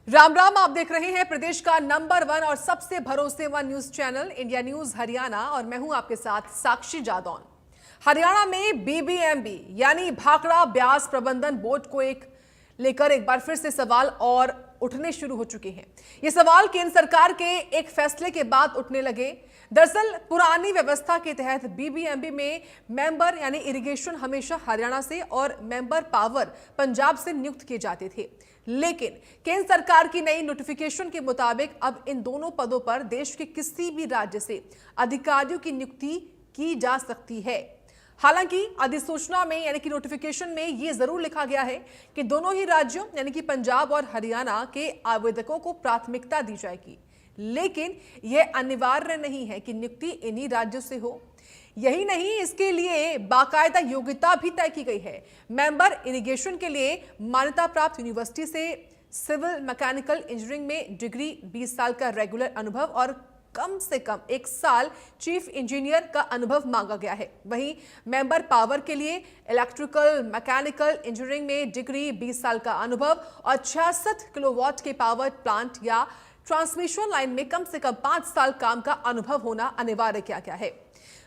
राम राम। आप देख रहे हैं प्रदेश का नंबर 1 और सबसे भरोसेमंद news channel India news Haryana और मैं हूं आपके साथ साक्षी जादौन। हरियाणा में बीबीएमबी यानी भाखड़ा ब्याज प्रबंधन बोर्ड को लेकर एक बार फिर से सवाल और उठने शुरू हो चुके हैं। ये सवाल केंद्र सरकार के एक फैसले के बाद उठने लगे। दरअसल पुरानी व्यवस्था के तहत बीबीएमबी में मेंबर यानी इरिगेशन हमेशा हरियाणा से और मेंबर पावर पंजाब से नियुक्त किए जाते थे, लेकिन केंद्र सरकार की नई नोटिफिकेशन के मुताबिक अब इन दोनों पदों पर देश के किसी भी राज्य से अधिकारियों की नियुक्ति की जा सकती है। हालांकि अधिसूचना में यानी कि नोटिफिकेशन में यह जरूर लिखा गया है कि दोनों ही राज्यों यानी कि पंजाब और हरियाणा के आवेदकों को प्राथमिकता दी जाएगी, लेकिन यह अनिवार्य नहीं है कि नियुक्ति इन्हीं राज्यों से हो। यही नहीं, इसके लिए बाकायदा योग्यता भी तय की गई है। मेंबर इरिगेशन के लिए मान्यता प्राप्त यूनिवर्सिटी से सिविल मैकेनिकल इंजीनियरिंग में डिग्री, 20 साल का रेगुलर अनुभव और कम से कम 1 साल चीफ इंजीनियर का अनुभव मांगा गया है। वहीं मेंबर पावर के लिए इलेक्ट्रिकल मैकेनिकल इंजीनियरिंग में डिग्री, 20 साल का अनुभव और 66 किलोवाट के पावर प्लांट या ट्रांसमिशन लाइन में कम से कम 5 साल काम का अनुभव होना अनिवार्य किया गया है।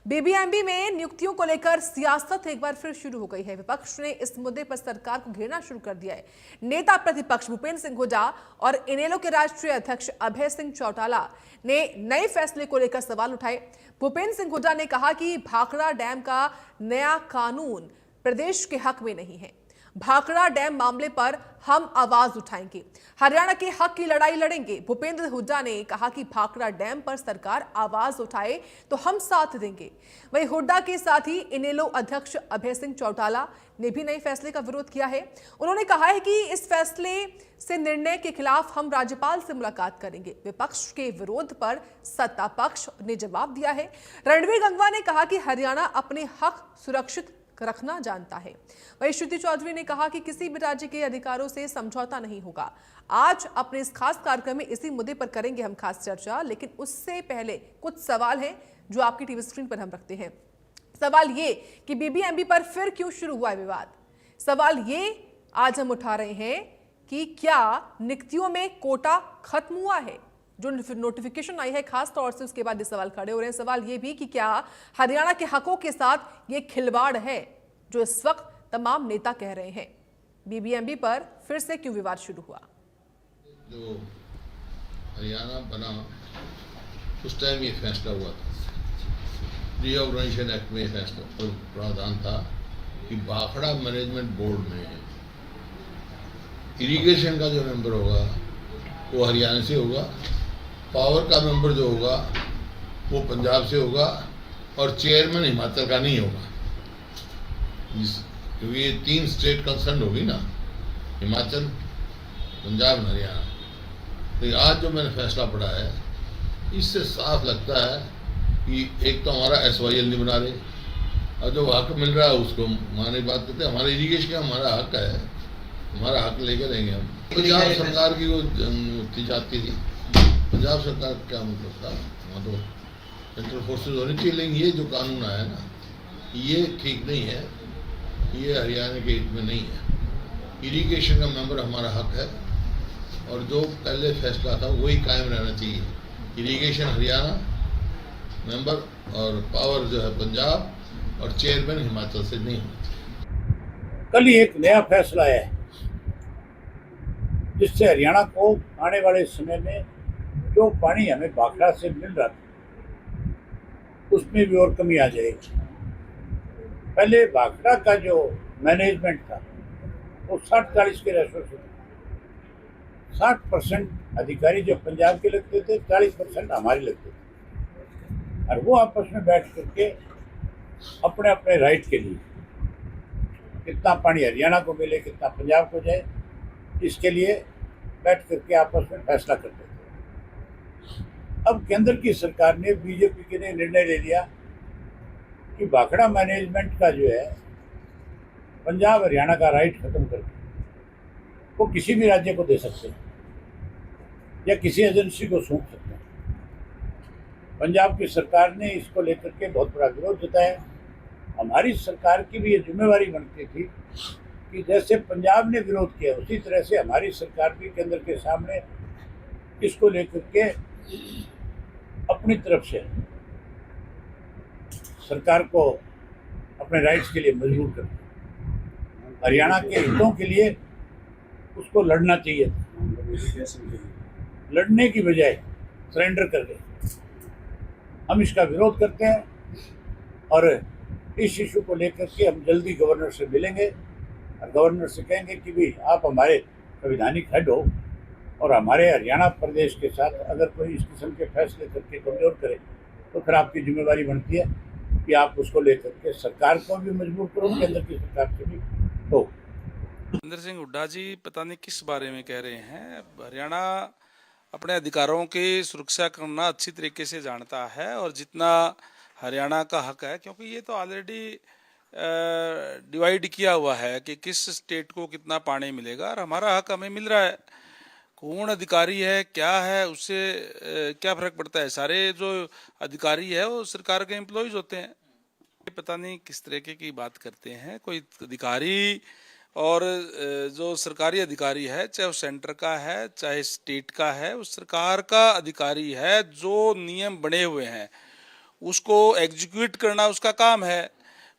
बीबीएमबी में नियुक्तियों को लेकर सियासत एक बार फिर शुरू हो गई है। विपक्ष ने इस मुद्दे पर सरकार को घेरना शुरू कर दिया है। नेता प्रतिपक्ष भूपेंद्र सिंह हुड्डा और इनेलो के राष्ट्रीय अध्यक्ष अभय सिंह चौटाला ने नए फैसले को लेकर सवाल उठाए। भूपेंद्र सिंह हुड्डा ने कहा कि भाखड़ा डैम का नया कानून प्रदेश के हक में नहीं है। भाखड़ा डैम मामले पर हम आवाज उठाएंगे, हरियाणा के हक की लड़ाई लड़ेंगे। भूपेंद्र हुड्डा ने कहा कि भाखड़ा डैम पर सरकार आवाज उठाए तो हम साथ देंगे। वहीं हुड्डा के साथ ही इनेलो अध्यक्ष अभय सिंह चौटाला ने भी नए फैसले का विरोध किया है। उन्होंने कहा है कि इस फैसले से निर्णय के खिलाफ हम राज्यपाल से मुलाकात करेंगे। विपक्ष के विरोध पर सत्ता पक्ष ने जवाब दिया है। रणवीर गंगवा ने कहा कि हरियाणा अपने हक सुरक्षित रखना जानता है। वहीं श्रुति चौधरी ने कहा कि किसी भी राज्य के अधिकारों से समझौता नहीं होगा। आज अपने इस खास कार्यक्रम में इसी मुद्दे पर करेंगे हम खास चर्चा, लेकिन उससे पहले कुछ सवाल हैं जो आपकी टीवी स्क्रीन पर हम रखते हैं। सवाल ये कि बीबीएमबी पर फिर क्यों शुरू हुआ है विवाद। सवाल ये आज हम उठा रहे हैं कि क्या नियुक्तियों में कोटा खत्म हुआ है। जो नोटिफिकेशन आई है खास तौर से उसके बाद ये सवाल खड़े हो रहे हैं। सवाल ये भी कि क्या हरियाणा के हकों के साथ ये खिलवाड़ है जो इस वक्त तमाम नेता कह रहे हैं। बीबीएमबी पर फिर से क्यों विवाद शुरू हुआ। जो हरियाणा बना उस टाइम ये फैसला हुआ था, रीऑर्गेनाइजेशन एक्ट में फैसला प्रावधान था कि भाखड़ा मैनेजमेंट बोर्ड में इरिगेशन का जो मेंबर होगा वो हरियाणा से होगा, पावर का मेंबर जो होगा वो पंजाब से होगा और चेयरमैन हिमाचल का नहीं होगा, क्योंकि ये 3 स्टेट कंसर्न होगी ना, हिमाचल, पंजाब, हरियाणा। तो आज जो मैंने फैसला पढ़ा है इससे साफ लगता है कि एक तो हमारा SYL नहीं बना रहे और जो हक मिल रहा है उसको माने बात करते हैं। हमारे इरिगेशन का हमारा हक है, हमारा हक लेकर रहेंगे हम। पंजाब सरकार की वो नियुक्ति चाहती थी, पंजाब सरकार क्या मतलब था, वहाँ तो सेंट्रल फोर्सेज होनी चाहिए। लेकिन ये जो कानून आया ना ये ठीक नहीं है, ये हरियाणा के हित में नहीं है। इरिगेशन का मेंबर हमारा हक है और जो पहले फैसला था वही कायम रहना चाहिए। इरिगेशन हरियाणा मेंबर और पावर जो है पंजाब और चेयरमैन हिमाचल से नहीं होती। कल ही एक नया फैसला आया है जिससे हरियाणा को आने वाले समय में जो पानी हमें भाखड़ा से मिल रहा था उसमें भी और कमी आ जाएगी। पहले भाखड़ा का जो मैनेजमेंट था वो 60-40 के रेशो से 60% अधिकारी जो पंजाब के लगते थे, 40% हमारे लगते थे और वो आपस में बैठ करके अपने अपने राइट के लिए कितना पानी हरियाणा को मिले कितना पंजाब को जाए इसके लिए बैठ करके आपस में फैसला करते थे। अब केंद्र की सरकार ने, बीजेपी के ने निर्णय ले लिया कि भाखड़ा मैनेजमेंट का जो है पंजाब हरियाणा का राइट खत्म करके वो किसी भी राज्य को दे सकते हैं या किसी एजेंसी को सौंप सकते हैं। पंजाब की सरकार ने इसको लेकर के बहुत बड़ा विरोध जताया। हमारी सरकार की भी ये जिम्मेवारी बनती थी कि जैसे पंजाब ने विरोध किया उसी तरह से हमारी सरकार भी केंद्र के सामने इसको लेकर के अपनी तरफ से सरकार को अपने राइट्स के लिए मजबूर कर दिया। हरियाणा के हितों के लिए उसको लड़ना चाहिए था, लड़ने की बजाय सरेंडर कर गए। हम इसका विरोध करते हैं और इस इशू को लेकर के हम जल्दी गवर्नर से मिलेंगे और गवर्नर से कहेंगे कि भी आप हमारे संवैधानिक हेड हो और हमारे हरियाणा प्रदेश के साथ अगर कोई इस किस्म के फैसले करके कमजोर करे तो फिर आपकी जिम्मेवारी बनती है कि आप उसको लेकर के सरकार को भी मजबूर करो, केंद्र की सरकार से भी हो। भूपेंद्र सिंह हुड्डा जी पता नहीं किस बारे में कह रहे हैं। हरियाणा अपने अधिकारों की सुरक्षा करना अच्छी तरीके से जानता है और जितना हरियाणा का हक है, क्योंकि ये तो ऑलरेडी डिवाइड किया हुआ है कि किस स्टेट को कितना पानी मिलेगा और हमारा हक हमें मिल रहा है। कौन अधिकारी है क्या है उससे क्या फर्क पड़ता है। सारे जो अधिकारी है वो सरकार के एम्प्लॉयज होते हैं। पता नहीं किस तरीके की बात करते हैं। कोई अधिकारी और जो सरकारी अधिकारी है, चाहे वो सेंटर का है चाहे स्टेट का है, उस सरकार का अधिकारी है। जो नियम बने हुए हैं उसको एग्जीक्यूट करना उसका काम है।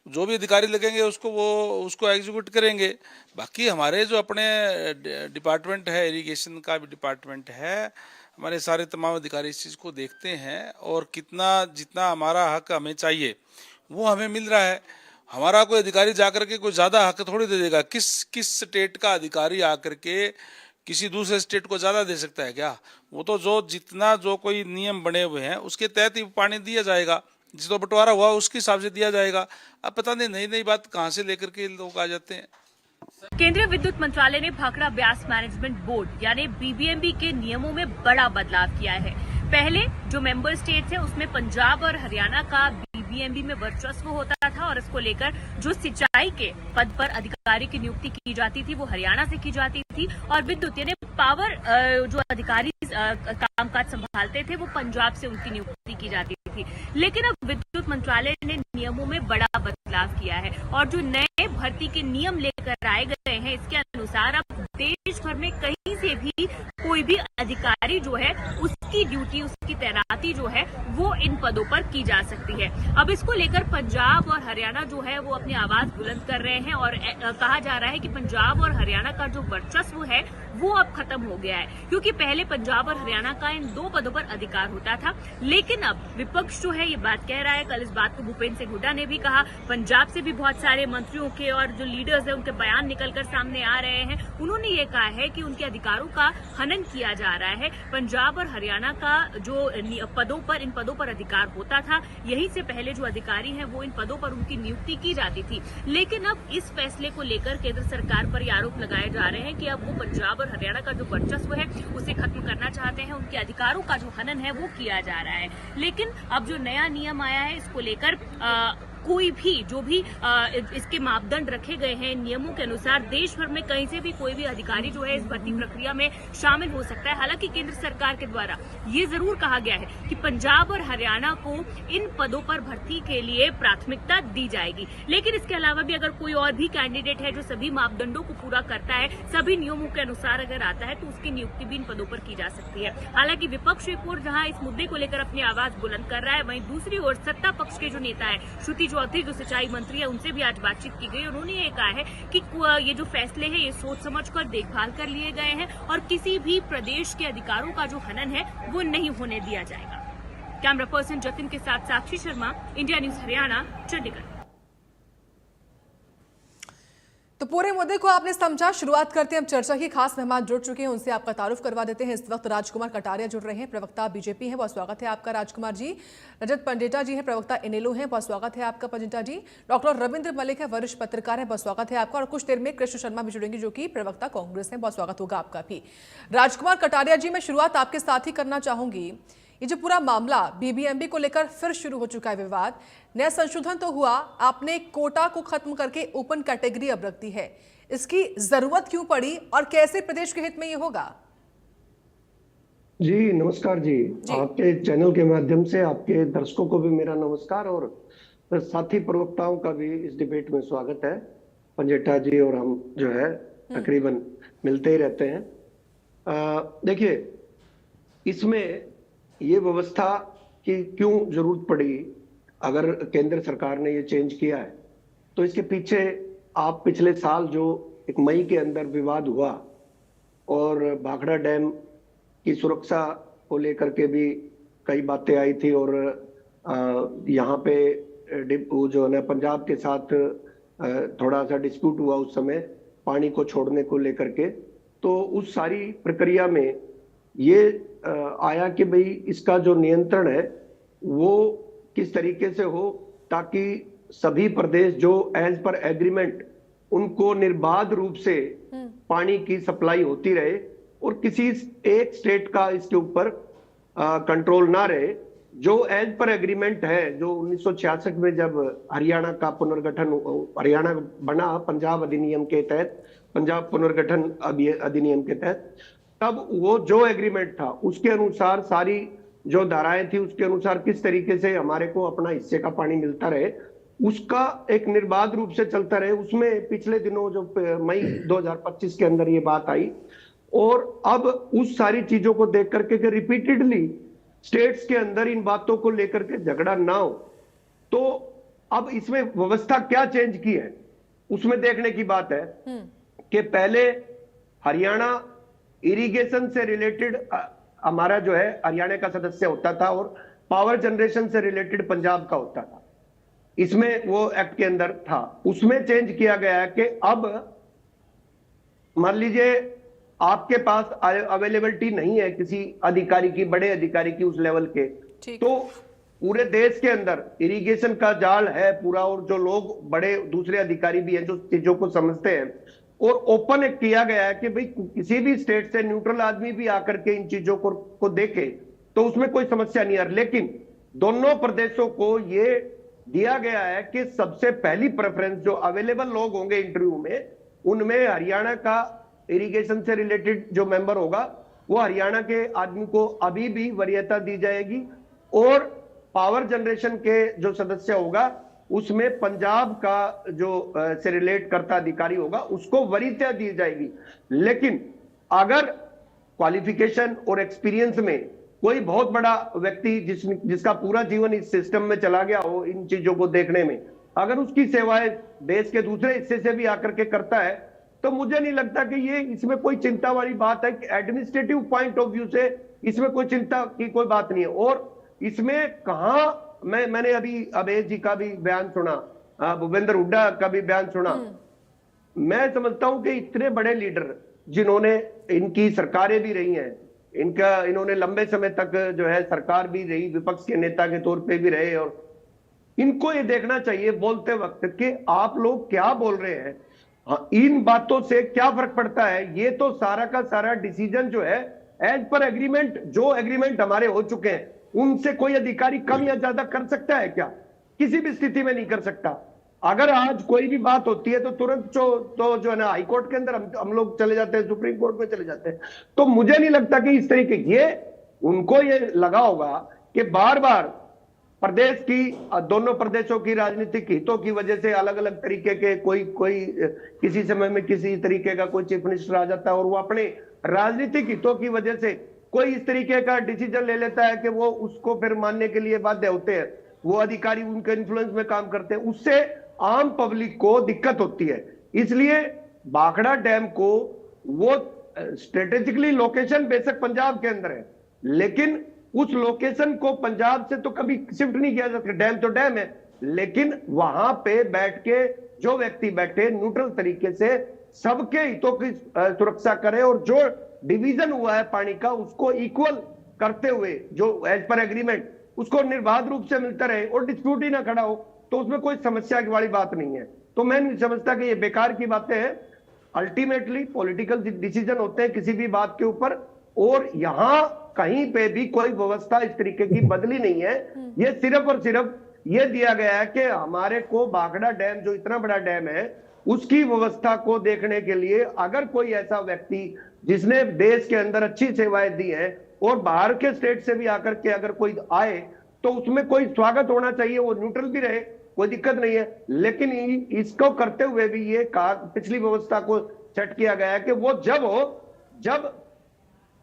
जो भी अधिकारी लगेंगे उसको एग्जीक्यूट करेंगे। बाकी हमारे जो अपने डिपार्टमेंट है, इरिगेशन का भी डिपार्टमेंट है, हमारे सारे तमाम अधिकारी इस चीज़ को देखते हैं और जितना हमारा हक हमें चाहिए वो हमें मिल रहा है। हमारा कोई अधिकारी जाकर के कोई ज़्यादा हक थोड़ी दे देगा। किस स्टेट का अधिकारी आकर के किसी दूसरे स्टेट को ज़्यादा दे सकता है क्या? वो तो जो कोई नियम बने हुए हैं उसके तहत ही पानी दिया जाएगा। जिस तो बंटवारा हुआ उसके हिसाब से दिया जाएगा। अब पता नहीं नई नई बात कहाँ से लेकर के लोग आ जाते हैं। केंद्रीय विद्युत मंत्रालय ने भाखड़ा ब्यास मैनेजमेंट बोर्ड यानी बीबीएमबी के नियमों में बड़ा बदलाव किया है। पहले जो मेंबर स्टेट्स है उसमें पंजाब और हरियाणा का बीबीएमबी में वर्चस्व होता था और इसको लेकर जो सिंचाई के पद पर अधिकारी की नियुक्ति की जाती थी वो हरियाणा से की जाती थी और विद्युत यानी पावर जो अधिकारी कामकाज संभालते थे वो पंजाब से उनकी नियुक्ति की जाती थी। लेकिन अब विद्युत मंत्रालय ने नियमों में बड़ा बदलाव किया है और जो नए भर्ती के नियम लेकर आए गए हैं इसके अनुसार अब देश भर में कहीं से भी कोई भी अधिकारी जो है उसकी ड्यूटी, उसकी तैनाती जो है वो इन पदों पर की जा सकती है। अब इसको लेकर पंजाब और हरियाणा जो है वो अपनी आवाज बुलंद कर रहे हैं और कहा जा रहा है कि पंजाब और हरियाणा का जो वर्चस्व है वो अब खत्म हो गया है, क्योंकि पहले पंजाब और हरियाणा का इन दो पदों पर अधिकार होता था। लेकिन अब विपक्ष जो है ये बात कह रहा है, कल इस बात को भूपेंद्र सिंह हुड्डा ने भी कहा, पंजाब से भी बहुत सारे मंत्रियों के और जो लीडर्स है उनके बयान निकलकर सामने आ रहे हैं। उन्होंने ये कहा है कि उनके अधिकारों का हनन किया जा रहा है। पंजाब और हरियाणा का जो इन पदों पर अधिकार होता था, यहीं से पहले जो अधिकारी हैं वो इन पदों पर उनकी नियुक्ति की जाती थी। लेकिन अब इस फैसले को लेकर केंद्र सरकार पर ये आरोप लगाए जा रहे हैं कि अब वो पंजाब और हरियाणा का जो वर्चस्व है उसे खत्म करना चाहते हैं, उनके अधिकारों का जो हनन है वो किया जा रहा है। लेकिन अब जो नया नियम आया है इसको लेकर कोई भी जो भी इसके मापदंड रखे गए हैं नियमों के अनुसार देश भर में कहीं से भी कोई भी अधिकारी जो है इस भर्ती प्रक्रिया में शामिल हो सकता है। हालांकि केंद्र सरकार के द्वारा ये जरूर कहा गया है कि पंजाब और हरियाणा को इन पदों पर भर्ती के लिए प्राथमिकता दी जाएगी। लेकिन इसके अलावा भी अगर कोई और भी कैंडिडेट है जो सभी मापदंडों को पूरा करता है, सभी नियमों के अनुसार अगर आता है तो उसकी नियुक्ति भी इन पदों पर की जा सकती है। हालांकि विपक्ष एक ओर जहां इस मुद्दे को लेकर अपनी आवाज बुलंद कर रहा है, वहीं दूसरी ओर सत्ता पक्ष के जो नेता है श्रुति चौधरी जो सिंचाई मंत्री है उनसे भी आज बातचीत की गई। उन्होंने ये कहा है कि ये जो फैसले हैं ये सोच समझकर देखभाल कर लिए गए हैं और किसी भी प्रदेश के अधिकारों का जो हनन है वो नहीं होने दिया जाएगा। कैमरा पर्सन जतिन के साथ साक्षी शर्मा, इंडिया न्यूज हरियाणा, चंडीगढ़। तो पूरे मुद्दे को आपने समझा। शुरुआत करते हैं अब चर्चा की। खास मेहमान जुड़ चुके हैं, उनसे आपका तारुफ करवा देते हैं। इस वक्त राजकुमार कटारिया जुड़ रहे हैं, प्रवक्ता बीजेपी हैं, बहुत स्वागत है आपका राजकुमार जी। रजत पंडेटा जी हैं, प्रवक्ता इनेलो हैं, बहुत स्वागत है आपका पंडेटा जी। डॉक्टर रविंद्र मलिक है, वरिष्ठ पत्रकार है, बहुत स्वागत है आपका। और कुछ देर में कृष्ण शर्मा भी जुड़ेंगे जो कि प्रवक्ता कांग्रेस हैं, बहुत स्वागत होगा आपका भी। राजकुमार कटारिया जी, मैं शुरुआत आपके साथ ही करना चाहूंगी। ये जो पूरा मामला बीबीएमबी को लेकर फिर शुरू हो चुका है विवाद, नया संशोधन तो हुआ, आपने कोटा को खत्म करके ओपन कैटेगरी अब रख दी है, इसकी जरूरत क्यों पड़ी और कैसे प्रदेश के हित में ये होगा? जी नमस्कार जी। आपके चैनल के माध्यम से आपके दर्शकों को भी मेरा नमस्कार और साथी प्रवक्ताओं का भी इस डिबेट में स्वागत है। पंजेठा जी और हम जो है तकरीबन मिलते ही रहते हैं। देखिए, इसमें ये व्यवस्था की क्यों जरूरत पड़ी, अगर केंद्र सरकार ने ये चेंज किया है तो इसके पीछे आप पिछले साल जो एक मई के अंदर विवाद हुआ और भाखड़ा डैम की सुरक्षा को लेकर के भी कई बातें आई थी, और यहाँ पे वो जो है ना पंजाब के साथ थोड़ा सा डिस्प्यूट हुआ उस समय पानी को छोड़ने को लेकर के, तो उस सारी प्रक्रिया में ये आया कि भाई इसका जो नियंत्रण है वो किस तरीके से हो ताकि सभी प्रदेश जो एज पर एग्रीमेंट उनको निर्बाध रूप से पानी की सप्लाई होती रहे और किसी एक स्टेट का इसके ऊपर कंट्रोल ना रहे। जो एज पर एग्रीमेंट है, जो 1966 में जब हरियाणा का पुनर्गठन, हरियाणा बना पंजाब अधिनियम के तहत, पंजाब पुनर्गठन अधिनियम के तहत, तब वो जो एग्रीमेंट था उसके अनुसार सारी जो धाराएं थी उसके अनुसार किस तरीके से हमारे को अपना हिस्से का पानी मिलता रहे, उसका एक निर्बाध रूप से चलता रहे। उसमें पिछले दिनों जो मई 2025 के अंदर ये बात आई, और अब उस सारी चीजों को देख करके कि रिपीटेडली स्टेट्स के अंदर इन बातों को लेकर के झगड़ा ना हो, तो अब इसमें व्यवस्था क्या चेंज की है उसमें देखने की बात है कि पहले हरियाणा इरिगेशन से रिलेटेड हमारा जो है हरियाणा का सदस्य होता था और पावर जनरेशन से रिलेटेड पंजाब का होता था। इसमें वो एक्ट के अंदर था, उसमें चेंज किया गया है कि अब मान लीजिए आपके पास अवेलेबिलिटी नहीं है किसी अधिकारी की, बड़े अधिकारी की उस लेवल के, तो पूरे देश के अंदर इरिगेशन का जाल है पूरा, और जो लोग बड़े दूसरे अधिकारी भी हैं जो चीजों को समझते हैं, और ओपन एक किया गया है कि भाई किसी भी स्टेट से न्यूट्रल आदमी भी आकर के इन चीजों को देखे तो उसमें कोई समस्या नहीं है। लेकिन दोनों प्रदेशों को ये दिया गया है कि सबसे पहली प्रेफरेंस जो अवेलेबल लोग होंगे इंटरव्यू में, उनमें हरियाणा का इरिगेशन से रिलेटेड जो मेंबर होगा वो हरियाणा के आदमी को अभी भी वरीयता दी जाएगी, और पावर जनरेशन के जो सदस्य होगा उसमें पंजाब का जो से रिलेट करता अधिकारी होगा उसको वरीयता दी जाएगी। लेकिन अगर क्वालिफिकेशन और एक्सपीरियंस में कोई बहुत बड़ा व्यक्ति जिसका पूरा जीवन इस सिस्टम में चला गया हो इन चीजों को देखने में, अगर उसकी सेवाएं देश के दूसरे हिस्से से भी आकर के करता है, तो मुझे नहीं लगता कि ये इसमें कोई चिंता वाली बात है कि एडमिनिस्ट्रेटिव पॉइंट ऑफ व्यू से इसमें कोई चिंता की कोई बात नहीं है। और इसमें कहां मैंने अभी अभय जी का भी बयान सुना, भूपेंद्र हुड्डा का भी बयान सुना, मैं समझता हूं कि इतने बड़े लीडर जिन्होंने, इनकी सरकारें भी रही हैं, इन्होंने लंबे समय तक जो है सरकार भी रही, विपक्ष के नेता के तौर पे भी रहे, और इनको ये देखना चाहिए बोलते वक्त कि आप लोग क्या बोल रहे हैं, इन बातों से क्या फर्क पड़ता है। ये तो सारा का सारा डिसीजन जो है एज पर एग्रीमेंट, जो एग्रीमेंट हमारे हो चुके हैं उनसे कोई अधिकारी कम या ज्यादा कर सकता है क्या? किसी भी स्थिति में नहीं कर सकता। अगर आज कोई भी बात होती है तो तुरंत जो है ना हाई कोर्ट के अंदर हम लोग चले जाते हैं, सुप्रीम कोर्ट में चले जाते हैं। तो मुझे नहीं लगता कि इस तरीके, ये उनको ये लगा होगा कि बार बार प्रदेश की, दोनों प्रदेशों की राजनीतिक हितों की वजह से अलग अलग तरीके के कोई किसी समय में किसी तरीके का कोई चीफ मिनिस्टर आ जाता है और वो अपने राजनीतिक हितों की वजह से कोई इस तरीके का डिसीजन ले लेता है कि वो उसको फिर मानने के लिए बाध्य होते हैं, वो अधिकारी उनके इन्फ्लुएंस में काम करते हैं, उससे आम पब्लिक को दिक्कत होती है। इसलिए भाखड़ा डैम को वो स्ट्रेटेजिकली लोकेशन बेशक पंजाब के अंदर है, लेकिन उस लोकेशन को पंजाब से तो कभी शिफ्ट नहीं किया जा सकता। डैम तो डैम है, लेकिन वहां पे बैठ के जो व्यक्ति बैठे न्यूट्रल तरीके से सबके हितों की सुरक्षा करे और जो डिवीजन हुआ है पानी का उसको इक्वल करते हुए जो एज पर एग्रीमेंट उसको निर्बाध रूप से मिलता रहे और डिस्प्यूट ही ना खड़ा हो, तो उसमें कोई समस्या की वाली बात नहीं है। तो मैं नहीं समझता कि ये बेकार की बातें हैं। अल्टीमेटली पॉलिटिकल डिसीजन होते हैं किसी भी बात के ऊपर, और यहां कहीं पे भी कोई व्यवस्था इस तरीके की बदली नहीं है। ये सिर्फ और सिर्फ ये दिया गया है कि हमारे को भाखड़ा डैम जो इतना बड़ा डैम है उसकी व्यवस्था को देखने के लिए अगर कोई ऐसा व्यक्ति जिसने देश के अंदर अच्छी सेवाएं दी हैं और बाहर के स्टेट से भी आकर के अगर कोई आए तो उसमें कोई स्वागत होना चाहिए, वो न्यूट्रल भी रहे कोई दिक्कत नहीं है, लेकिन इसको करते हुए भी ये पिछली व्यवस्था को सेट किया गया है कि वो जब हो जब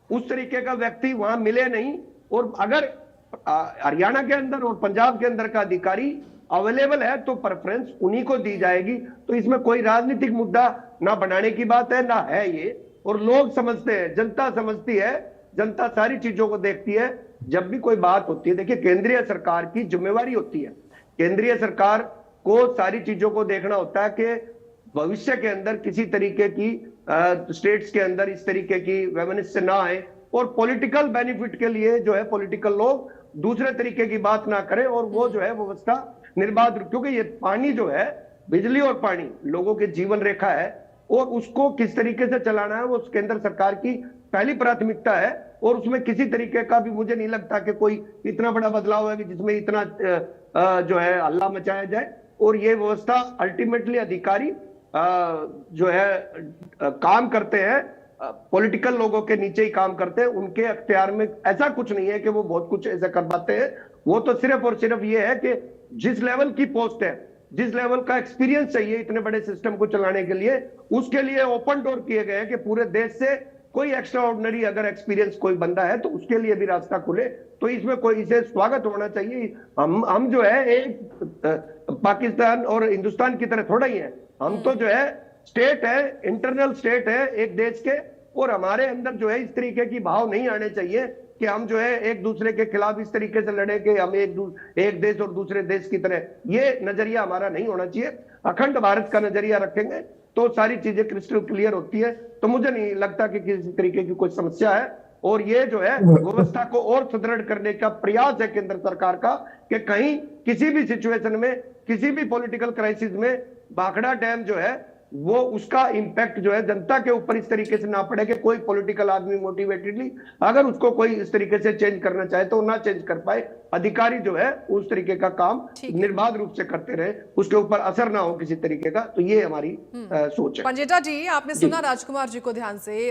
उस तरीके का व्यक्ति वहां मिले नहीं, और अगर हरियाणा के अंदर और पंजाब के अंदर का अधिकारी अवेलेबल है तो प्रेफरेंस उन्हीं को दी जाएगी। तो इसमें कोई राजनीतिक मुद्दा ना बनाने की बात है ना है ये, और लोग समझते हैं, जनता समझती है, जनता सारी चीजों को देखती है। जब भी कोई बात होती है, देखिए केंद्रीय सरकार की जिम्मेवारी होती है, केंद्रीय सरकार को सारी चीजों को देखना होता है कि भविष्य के अंदर किसी तरीके की स्टेट्स के अंदर इस तरीके की वेमनिस ना आए, और पॉलिटिकल बेनिफिट के लिए जो है पॉलिटिकल लोग दूसरे तरीके की बात ना करें, और वो जो है व्यवस्था निर्बाध, क्योंकि ये पानी जो है, बिजली और पानी लोगों के जीवन रेखा है, और उसको किस तरीके से चलाना है वो केंद्र सरकार की पहली प्राथमिकता है। और उसमें किसी तरीके का भी मुझे नहीं लगता कि कोई इतना बड़ा बदलाव है कि जिसमें इतना जो है हल्ला मचाया जाए। और ये व्यवस्था अल्टीमेटली अधिकारी जो है काम करते हैं, पॉलिटिकल लोगों के नीचे ही काम करते हैं, उनके अख्तियार में ऐसा कुछ नहीं है कि वो बहुत कुछ ऐसा कर पाते हैं। वो तो सिर्फ और सिर्फ ये है कि जिस लेवल की पोस्ट है, जिस लेवल का एक्सपीरियंस चाहिए इतने बड़े सिस्टम को चलाने के लिए, उसके लिए ओपन डोर किए गए हैं कि पूरे देश से कोई एक्स्ट्रा ऑर्डिनरी अगर एक्सपीरियंस कोई बंदा है तो उसके लिए भी रास्ता खुले। तो इसमें कोई, इसे स्वागत होना चाहिए। हम जो है एक पाकिस्तान और हिंदुस्तान की तरह थोड़ा ही है, हम तो जो है स्टेट है, इंटरनल स्टेट है एक देश के, और हमारे अंदर जो है इस तरीके की भाव नहीं आने चाहिए कि हम जो है एक दूसरे के खिलाफ इस तरीके से लड़े कि हम एक देश और दूसरे देश की तरह। ये नजरिया हमारा नहीं होना चाहिए। अखंड भारत का नजरिया रखेंगे तो सारी चीजें क्रिस्टल क्लियर होती है। तो मुझे नहीं लगता कि किसी तरीके की कोई समस्या है, और ये जो है व्यवस्था को और सुदृढ़ करने का प्रयास है केंद्र सरकार का कि कहीं किसी भी सिचुएशन में, किसी भी पॉलिटिकल क्राइसिस में भाखड़ा डैम जो है वो, उसका इंपैक्ट जो है जनता के ऊपर इस तरीके से ना पड़े कि कोई पॉलिटिकल आदमी मोटिवेटेडली अगर उसको कोई इस तरीके से चेंज करना चाहे तो ना चेंज कर पाए। अधिकारी जो है उस तरीके का काम निर्बाध रूप से करते रहे, उसके ऊपर असर ना हो किसी तरीके का। तो ये हमारी सोच है। पंजेटा जी, आपने सुना राजकुमार जी को ध्यान से,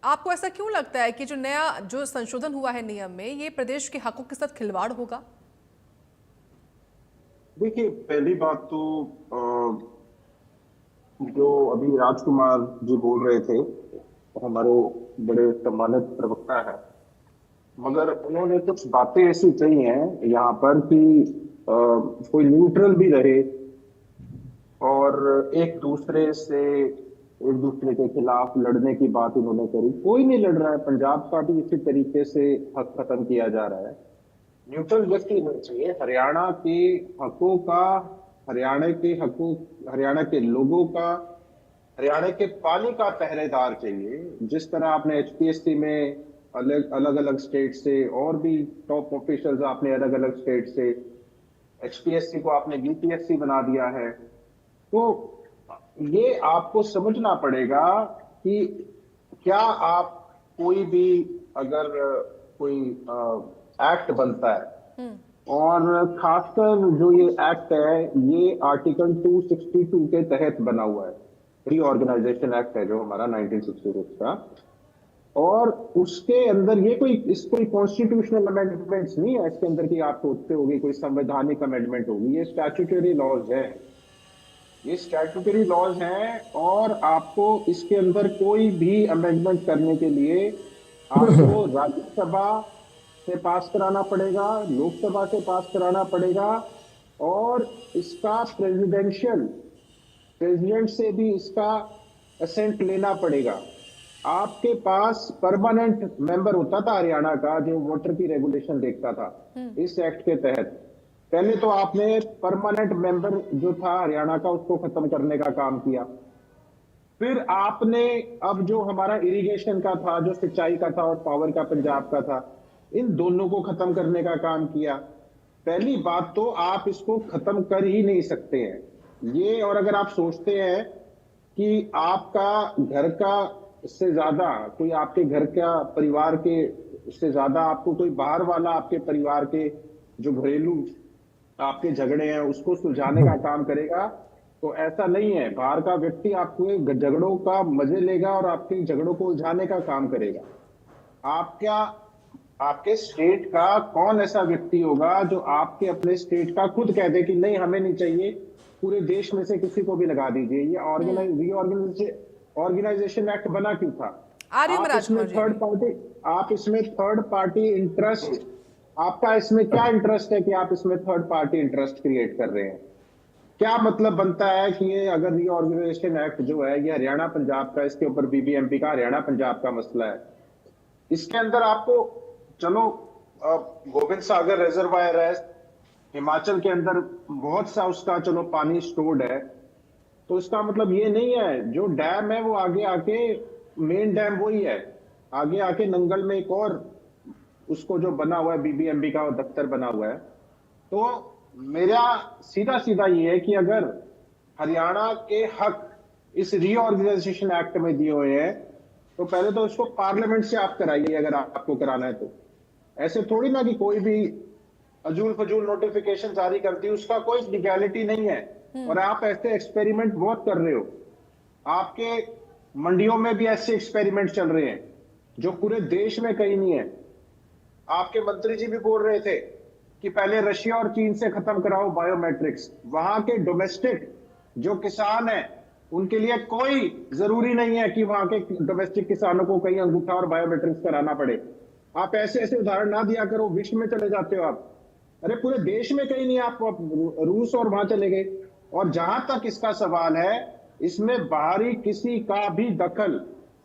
आपको ऐसा क्यों लगता है कि जो संशोधन हुआ है नियम में, ये प्रदेश के हकों के साथ खिलवाड़ होगा? देखिए, पहली बात तो जो अभी राजकुमार जी बोल रहे थे, हमारे बड़े सम्मानित प्रवक्ता है, मगर उन्होंने कुछ बातें ऐसी कही हैं यहाँ पर कि कोई न्यूट्रल भी रहे और एक दूसरे के खिलाफ लड़ने की बात उन्होंने करी। कोई नहीं लड़ रहा है, पंजाब का भी इसी तरीके से हक खत्म किया जा रहा है। न्यूट्रल व्यक्ति होना चाहिए। हरियाणा के हकों का, हरियाणा के लोगों का, हरियाणा के पानी का पहरेदार चाहिए। जिस तरह आपने एचपीएससी में अलग अलग स्टेट से और भी टॉप ऑफिशियल्स आपने अलग अलग स्टेट से, एचपीएससी को आपने बीपीएससी बना दिया है, तो ये आपको समझना पड़ेगा कि क्या आप कोई भी अगर कोई एक्ट बनता है, और खासकर जो ये एक्ट है ये आर्टिकल 262 के तहत बना हुआ है, रीऑर्गेनाइजेशन एक्ट है जो हमारा 1966 का, और उसके अंदर ये कोई कॉन्स्टिट्यूशनल अमेंडमेंट्स नहीं है इसके अंदर कि आप सोचते होगी कोई संवैधानिक अमेंडमेंट होगी। ये स्टैट्यूटरी लॉज है, ये स्टैट्यूटरी लॉज हैं, और आपको इसके अंदर कोई भी अमेंडमेंट करने के लिए आपको राज्यसभा से पास कराना पड़ेगा, लोकसभा से पास कराना पड़ेगा, और इसका प्रेसिडेंट से भी इसका असेंट लेना पड़ेगा। आपके पास परमानेंट मेंबर होता था हरियाणा का जो वाटर की रेगुलेशन देखता था इस एक्ट के तहत। पहले तो आपने परमानेंट मेंबर जो था हरियाणा का उसको खत्म करने का काम किया, फिर आपने अब जो हमारा इरिगेशन का था, जो सिंचाई का था और पावर का पंजाब का था, इन दोनों को खत्म करने का काम किया। पहली बात तो आप इसको खत्म कर ही नहीं सकते हैं ये, और अगर आप सोचते हैं कि आपका घर का से ज्यादा कोई आपके घर का परिवार के से ज्यादा आपको कोई बाहर वाला आपके परिवार के जो घरेलू आपके झगड़े हैं उसको सुलझाने का काम करेगा, तो ऐसा नहीं है। बाहर का व्यक्ति आपके झगड़ों का मजे लेगा और आपके झगड़ों को उलझाने का काम करेगा। आपका आपके स्टेट का कौन ऐसा व्यक्ति होगा जो आपके अपने स्टेट का खुद कह दे कि नहीं हमें नहीं चाहिए, पूरे देश में से किसी को भी लगा दीजिए। ये ऑर्गेनाइजेशन एक्ट बना क्यों था? आप इसमें थर्ड पार्टी इंटरेस्ट, आपका इसमें क्या इंटरेस्ट है कि आप इसमें थर्ड पार्टी इंटरेस्ट क्रिएट कर रहे हैं? क्या मतलब बनता है कि ये अगर रीऑर्गेनाइजेशन एक्ट जो है ये हरियाणा पंजाब का, इसके ऊपर बीबीएमपी का हरियाणा पंजाब का मसला है, इसके अंदर आपको चलो गोविंद सागर रिजर्वायर है हिमाचल के अंदर, बहुत सा उसका चलो पानी स्टोर्ड है, तो इसका मतलब ये नहीं है जो डैम है वो आगे आके मेन डैम वही है, आगे आके नंगल में एक और उसको जो बना हुआ है बीबीएमबी का दफ्तर बना हुआ है। तो मेरा सीधा सीधा ये है कि अगर हरियाणा के हक इस रीऑर्गेनाइजेशन एक्ट में दिए हुए हैं तो पहले तो इसको पार्लियामेंट से आप कराइए, अगर आपको कराना है तो। ऐसे थोड़ी ना कि कोई भी अजूल फजूल नोटिफिकेशन जारी कर दी, उसका कोई लीगैलिटी नहीं है। और आप ऐसे एक्सपेरिमेंट बहुत कर रहे हो, आपके मंडियों में भी ऐसे एक्सपेरिमेंट चल रहे हैं जो पूरे देश में कहीं नहीं है। आपके मंत्री जी भी बोल रहे थे कि पहले रशिया और चीन से खत्म कराओ बायोमेट्रिक्स, वहां के डोमेस्टिक जो किसान है उनके लिए कोई जरूरी नहीं है कि वहां के डोमेस्टिक किसानों को कहीं अंगूठा और बायोमेट्रिक्स कराना पड़े। आप ऐसे ऐसे उदाहरण ना दिया करो, विश्व में चले जाते हो आप। अरे पूरे देश में कहीं नहीं, आप रूस और वहां चले गए। और जहां तक इसका सवाल है, इसमें बाहरी किसी का भी दखल,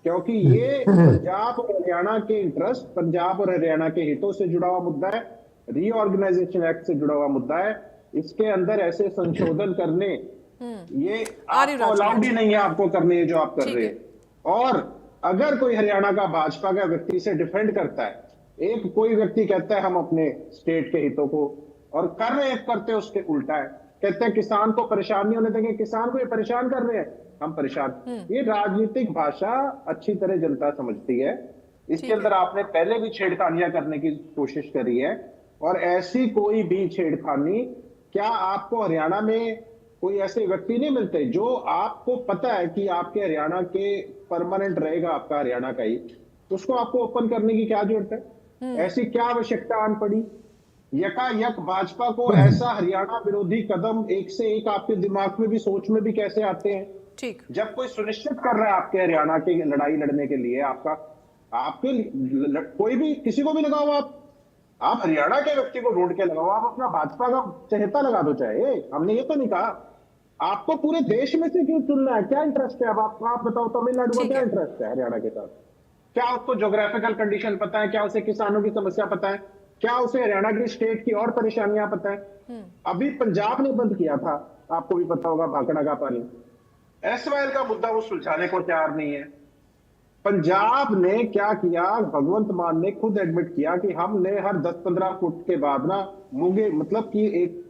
क्योंकि ये पंजाब और हरियाणा के इंटरेस्ट, पंजाब और हरियाणा के हितों से जुड़ा हुआ मुद्दा है, रीऑर्गेनाइजेशन एक्ट से जुड़ा हुआ मुद्दा है। इसके अंदर ऐसे संशोधन करने ये आपको अलाउड ही नहीं है आपको करने जो आप कर रहे हैं। और अगर कोई हरियाणा का भाजपा का व्यक्ति से डिफेंड करता है, एक कोई व्यक्ति कहता है हम अपने स्टेट के हितों को, और कर रहे हैं, करते उसके उल्टा है, कहते हैं किसान को परेशान नहीं होने देंगे, किसान को ये परेशान कर रहे हैं, हम परेशान। ये राजनीतिक भाषा अच्छी तरह जनता समझती है। इसके अंदर आपने पहले भी छेड़खानियां करने की कोशिश करी है, और ऐसी कोई भी छेड़खानी, क्या आपको हरियाणा में कोई ऐसे व्यक्ति नहीं मिलते जो आपको पता है कि आपके हरियाणा के परमानेंट रहेगा, आपका हरियाणा का ही, तो उसको आपको ओपन करने की क्या जरूरत है? ऐसी क्या आवश्यकता आन पड़ी? यकायक भाजपा को ऐसा हरियाणा विरोधी कदम एक से एक आपके दिमाग में भी, सोच में भी कैसे आते हैं? ठीक, जब कोई सुनिश्चित कर रहा है आपके हरियाणा की लड़ाई लड़ने के लिए, आपके कोई भी किसी को भी लगाओ, आप हरियाणा के व्यक्ति को ढूंढ के लगाओ, आप अपना भाजपा का चहेता लगा दो चाहे, हमने ये तो नहीं कहा। आपको पूरे देश में से क्यों चुनना है? क्या इंटरेस्ट है? अब आप बताओ, तमिलनाडु में क्या इंटरेस्ट है हरियाणा के साथ? क्या उसको ज्योग्राफिकल कंडीशन पता है? क्या उसे किसानों की समस्या पता है? क्या उसे हरियाणा की स्टेट की और परेशानियां पता है? अभी पंजाब ने बंद किया था, आपको भी पता होगा, भाखड़ा का पानी, एसवाईएल का मुद्दा वो सुलझाने को तैयार नहीं है। पंजाब ने क्या किया, भगवंत मान ने खुद एडमिट किया कि हमने हर 10-15 फुट के बाद ना मूंगे, मतलब कि एक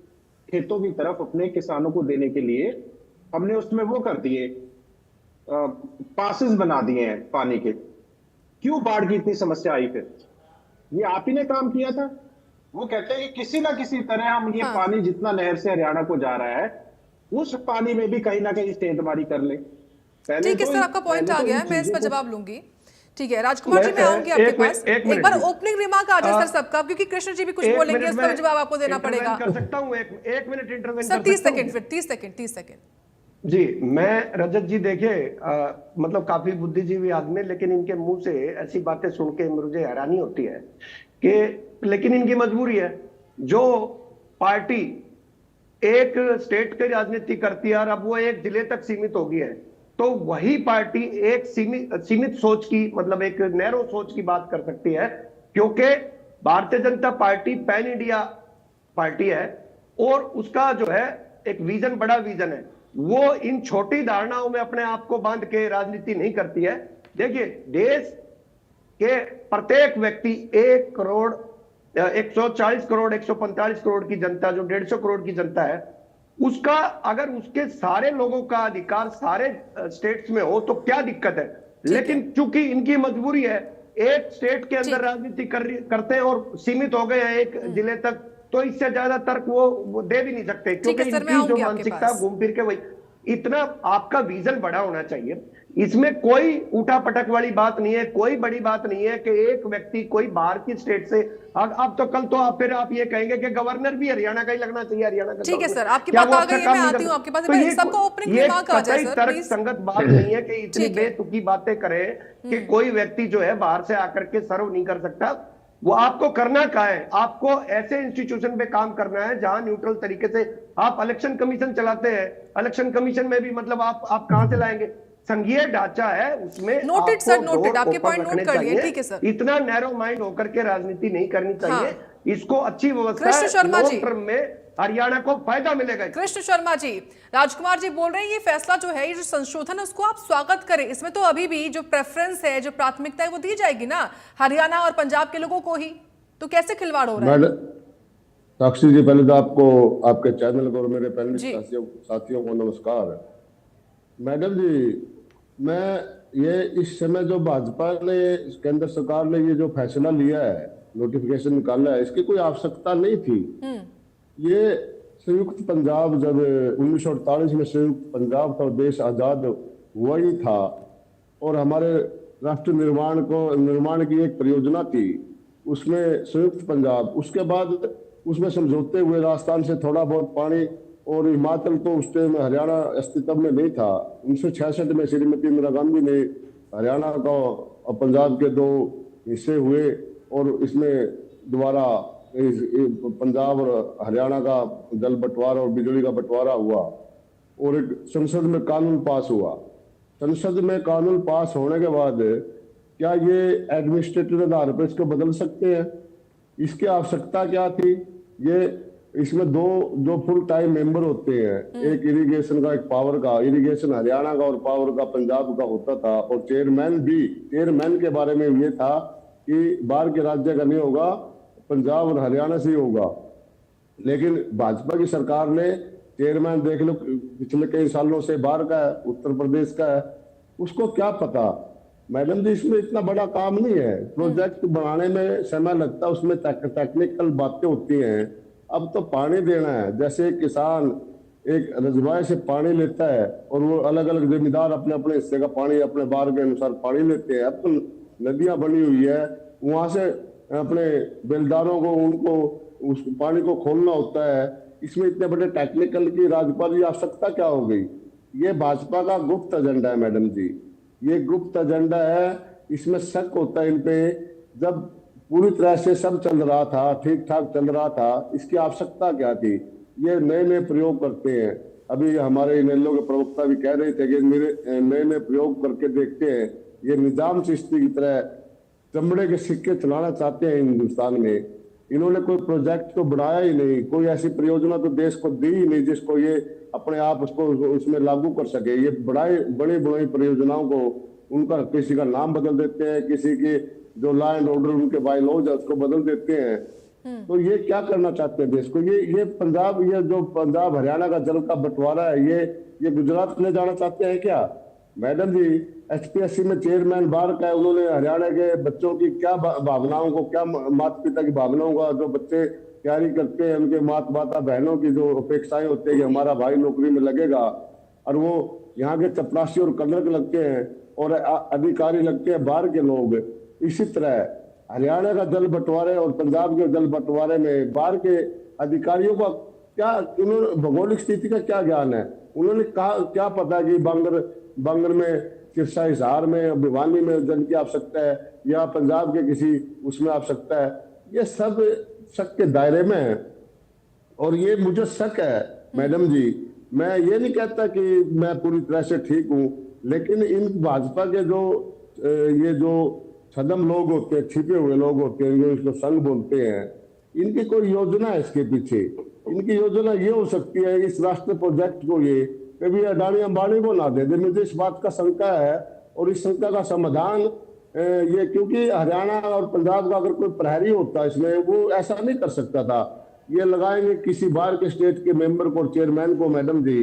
खेतों की तरफ अपने किसानों को देने के लिए हमने उसमें वो कर दिए, पासेस बना दिए हैं पानी के। क्यों बाढ़ की इतनी समस्या आई? फिर ये आप ही ने काम किया था। वो कहते हैं कि किसी ना किसी तरह हम ये पानी जितना नहर से हरियाणा को जा रहा है, उस पानी में भी कहीं ना कहीं सेंधमारी कर ले। ठीक है सर, आपका पॉइंट आ गया है, मैं इस पर जवाब लूंगी। ठीक है राजकुमार जी, मैं आऊंगी आपके पास। एक बार ओपनिंग रिमार्क आ जाए सर सबका, क्योंकि कृष्ण जी भी कुछ बोलेंगे, उसका जवाब आपको देना पड़ेगा। कर सकता हूं एक मिनट इंटरवेंशन सर? 30 सेकंड, फिर 30 सेकंड। जी, मैं रजत जी देखिए, मतलब काफी बुद्धिजीवी आदमी, लेकिन इनके मुंह से ऐसी बातें सुन के मुझे हैरानी होती है कि, लेकिन इनकी मजबूरी है। जो पार्टी एक स्टेट की राजनीति करती है और अब वो एक जिले तक सीमित हो गई है, तो वही पार्टी एक सीमित सोच की, मतलब एक नैरो सोच की बात कर सकती है, क्योंकि Bharatiya Janata party pan India party है और उसका जो है एक विजन, बड़ा विजन है। वो इन छोटी धारणाओं में अपने आप को बांध के राजनीति नहीं करती है। देखिए, देश के प्रत्येक व्यक्ति 1 करोड़ 140 करोड़ 145 करोड़ की जनता, जो 150 करोड़ की जनता है, उसका अगर उसके सारे लोगों का अधिकार सारे स्टेट्स में हो तो क्या दिक्कत है? लेकिन चूंकि इनकी मजबूरी है, एक स्टेट के अंदर राजनीति करते हैं और सीमित हो गए हैं एक जिले तक, तो इससे ज्यादा तर्क वो दे भी नहीं सकते, क्योंकि इनकी जो मानसिकता घूम फिर के वही। इतना आपका विजन बड़ा होना चाहिए इसमें कोई उठा पटक वाली बात नहीं है, कोई बड़ी बात नहीं है कि एक व्यक्ति कोई बाहर की स्टेट से, अब तो कल तो आप ये कहेंगे कि गवर्नर भी हरियाणा का ही लगना चाहिए, हरियाणा का। ठीक है सर, आपकी क्या बात वो आ गई अच्छा है, काम मैं नहीं आती हूँ करता? आपके पास। तो मैं ये सबको ओपनिंग ये रिमार्क आ जाए कतई सर, तर्क प्लीज। संगत बात नहीं है कि इतनी ठीक है। बेतुकी बातें करे कि कोई व्यक्ति जो है बाहर से आकर के सर्व नहीं कर सकता। वो आपको करना क्या है, आपको ऐसे इंस्टीट्यूशन पे काम करना है जहां न्यूट्रल तरीके से आप इलेक्शन कमीशन चलाते हैं। इलेक्शन कमीशन में भी मतलब आप कहां से लाएंगे? संघीय ढांचा है, उसमें नोटेड सर, आपको नोटेड, डोर आपके ओपन पॉइंट नोट रखने कर लिए, चाहिए। ठीक है सर। इतना नैरो माइंड होकर के राजनीति नहीं करनी चाहिए। इसको अच्छी व्यवस्था कृष्ण है, शर्मा जी। लॉन्ग टर्म में हरियाणा को फायदा मिलेगा। कृष्ण शर्मा जी, राजकुमार जी बोल रहे हैं ये फैसला जो है, ये जो संशोधन है उसको आप स्वागत करें। इसमें तो अभी भी जो प्रेफरेंस है, जो प्राथमिकता है वो दी जाएगी ना हरियाणा और पंजाब के लोगों को ही, तो कैसे खिलवाड़ हो रहा है? साक्षी जी, पहले तो आपको, आपके चैनल को और मेरे पैनलिस्ट जी। साथियों को नमस्कार। मैडम जी, मैं ये इस समय जो भाजपा ने, केंद्र सरकार ने ये जो फैसला लिया है, नोटिफिकेशन निकाला है, इसकी कोई आवश्यकता नहीं थी। ये संयुक्त पंजाब, जब 1948 में संयुक्त पंजाब था, देश आजाद हुआ ही था और हमारे राष्ट्र निर्माण की एक परियोजना थी, उसमें संयुक्त पंजाब, उसके बाद उसमें समझौते हुए राजस्थान से थोड़ा बहुत पानी, और हिमाचल तो उस टाइम हरियाणा अस्तित्व में नहीं था। 1966 में श्रीमती इंदिरा गांधी ने हरियाणा का और पंजाब के 2 हिस्से हुए और इसमें दोबारा पंजाब और हरियाणा का जल बंटवारा और बिजली का बंटवारा हुआ और एक संसद में कानून पास हुआ। संसद में कानून पास होने के बाद क्या ये एडमिनिस्ट्रेटिव आधार पर इसको बदल सकते हैं? इसकी आवश्यकता क्या थी? ये इसमें 2 जो फुल टाइम मेंबर होते हैं, एक इरिगेशन का, एक पावर का। इरिगेशन हरियाणा का और पावर का पंजाब का होता था। और चेयरमैन के बारे में ये था कि बाहर के राज्य का नहीं होगा, पंजाब और हरियाणा से ही होगा। लेकिन भाजपा की सरकार ने चेयरमैन, देख लो, पिछले कई सालों से बाहर का है, उत्तर प्रदेश का है। उसको क्या पता? मैडम जी, इसमें इतना बड़ा काम नहीं है। प्रोजेक्ट बनाने में समय लगता है, उसमें टेक्निकल बातें होती हैं। अब तो पानी देना है, जैसे किसान एक रजवाए से पानी लेता है और वो अलग अलग जमींदार अपने अपने हिस्से का पानी अपने बार के अनुसार पानी लेते हैं। अब तो नदियां बनी हुई है, वहां से अपने बेलदारों को, उनको उस पानी को खोलना होता है। इसमें इतने बड़े टेक्निकल की राज्यपाल की आवश्यकता क्या हो गई? ये भाजपा का गुप्त एजेंडा है मैडम जी, ये गुप्त एजेंडा है। इसमें शक होता है इन पे। जब पूरी तरह से सब चल रहा था, ठीक ठाक चल रहा था, इसकी आवश्यकता क्या थी? ये नए नए प्रयोग करते हैं। अभी हमारे इनेलो के प्रवक्ता भी कह रहे थे कि मेरे नए नए प्रयोग करके देखते हैं। ये निजाम चिश्ती की तरह चमड़े के सिक्के चलाना चाहते हैं हिंदुस्तान में। इन्होंने कोई प्रोजेक्ट तो बढ़ाया ही नहीं, कोई ऐसी परियोजना तो देश को दी ही नहीं जिसको ये अपने आप उसको उसमें लागू कर सके। ये बड़ी परियोजनाओं को, उनका किसी का नाम बदल देते हैं, किसी की जो लॉ एंड ऑर्डर उनके बाय लॉज है उसको बदल देते हैं। तो ये क्या करना चाहते हैं देश को? ये पंजाब, ये जो पंजाब हरियाणा का जल का बंटवारा है, ये गुजरात ले जाना चाहते हैं क्या? मैडम जी, HPSC में चेयरमैन बाहर का है, उन्होंने हरियाणा के बच्चों की क्या भावनाओं को, क्या माता पिता की भावनाओं का, जो बच्चे तैयारी करते हैं, उनके माता बहनों की जो अपेक्षाएं होती है कि हमारा भाई नौकरी में लगेगा, और वो यहाँ के चपरासी और कलर लगते हैं और अधिकारी लगते हैं बाहर के लोग। इसी तरह हरियाणा का जल बंटवारे और पंजाब के जल बंटवारे में बाहर के अधिकारियों का क्या, उन्होंने भौगोलिक स्थिति का क्या ज्ञान है? उन्होंने क्या पता कि बांगर में, सिरसा हिसार में, भिवानी में जल की आवश्यकता है या पंजाब के किसी उसमें आवश्यकता है? ये सब शक के दायरे में है। और ये मुझे शक है मैडम जी, मैं ये नहीं कहता कि मैं पूरी तरह से ठीक हूँ, लेकिन इन भाजपा के ये जो छदम लोग होते हैं, छिपे हुए लोग होते हैं, जो इसको संघ बोलते हैं, इनकी कोई योजना है इसके पीछे। इनकी योजना ये हो सकती है, इस राष्ट्रीय प्रोजेक्ट को ये कभी अडानी अंबानी को ना दे दे। मुझे इस बात का शंका है और इस शंका का समाधान ये, क्योंकि हरियाणा और पंजाब का अगर कोई प्रहरी होता इसमें, वो ऐसा नहीं कर सकता था। ये लगाएंगे किसी बाहर के स्टेट के मेंबर को, चेयरमैन को। मैडम जी,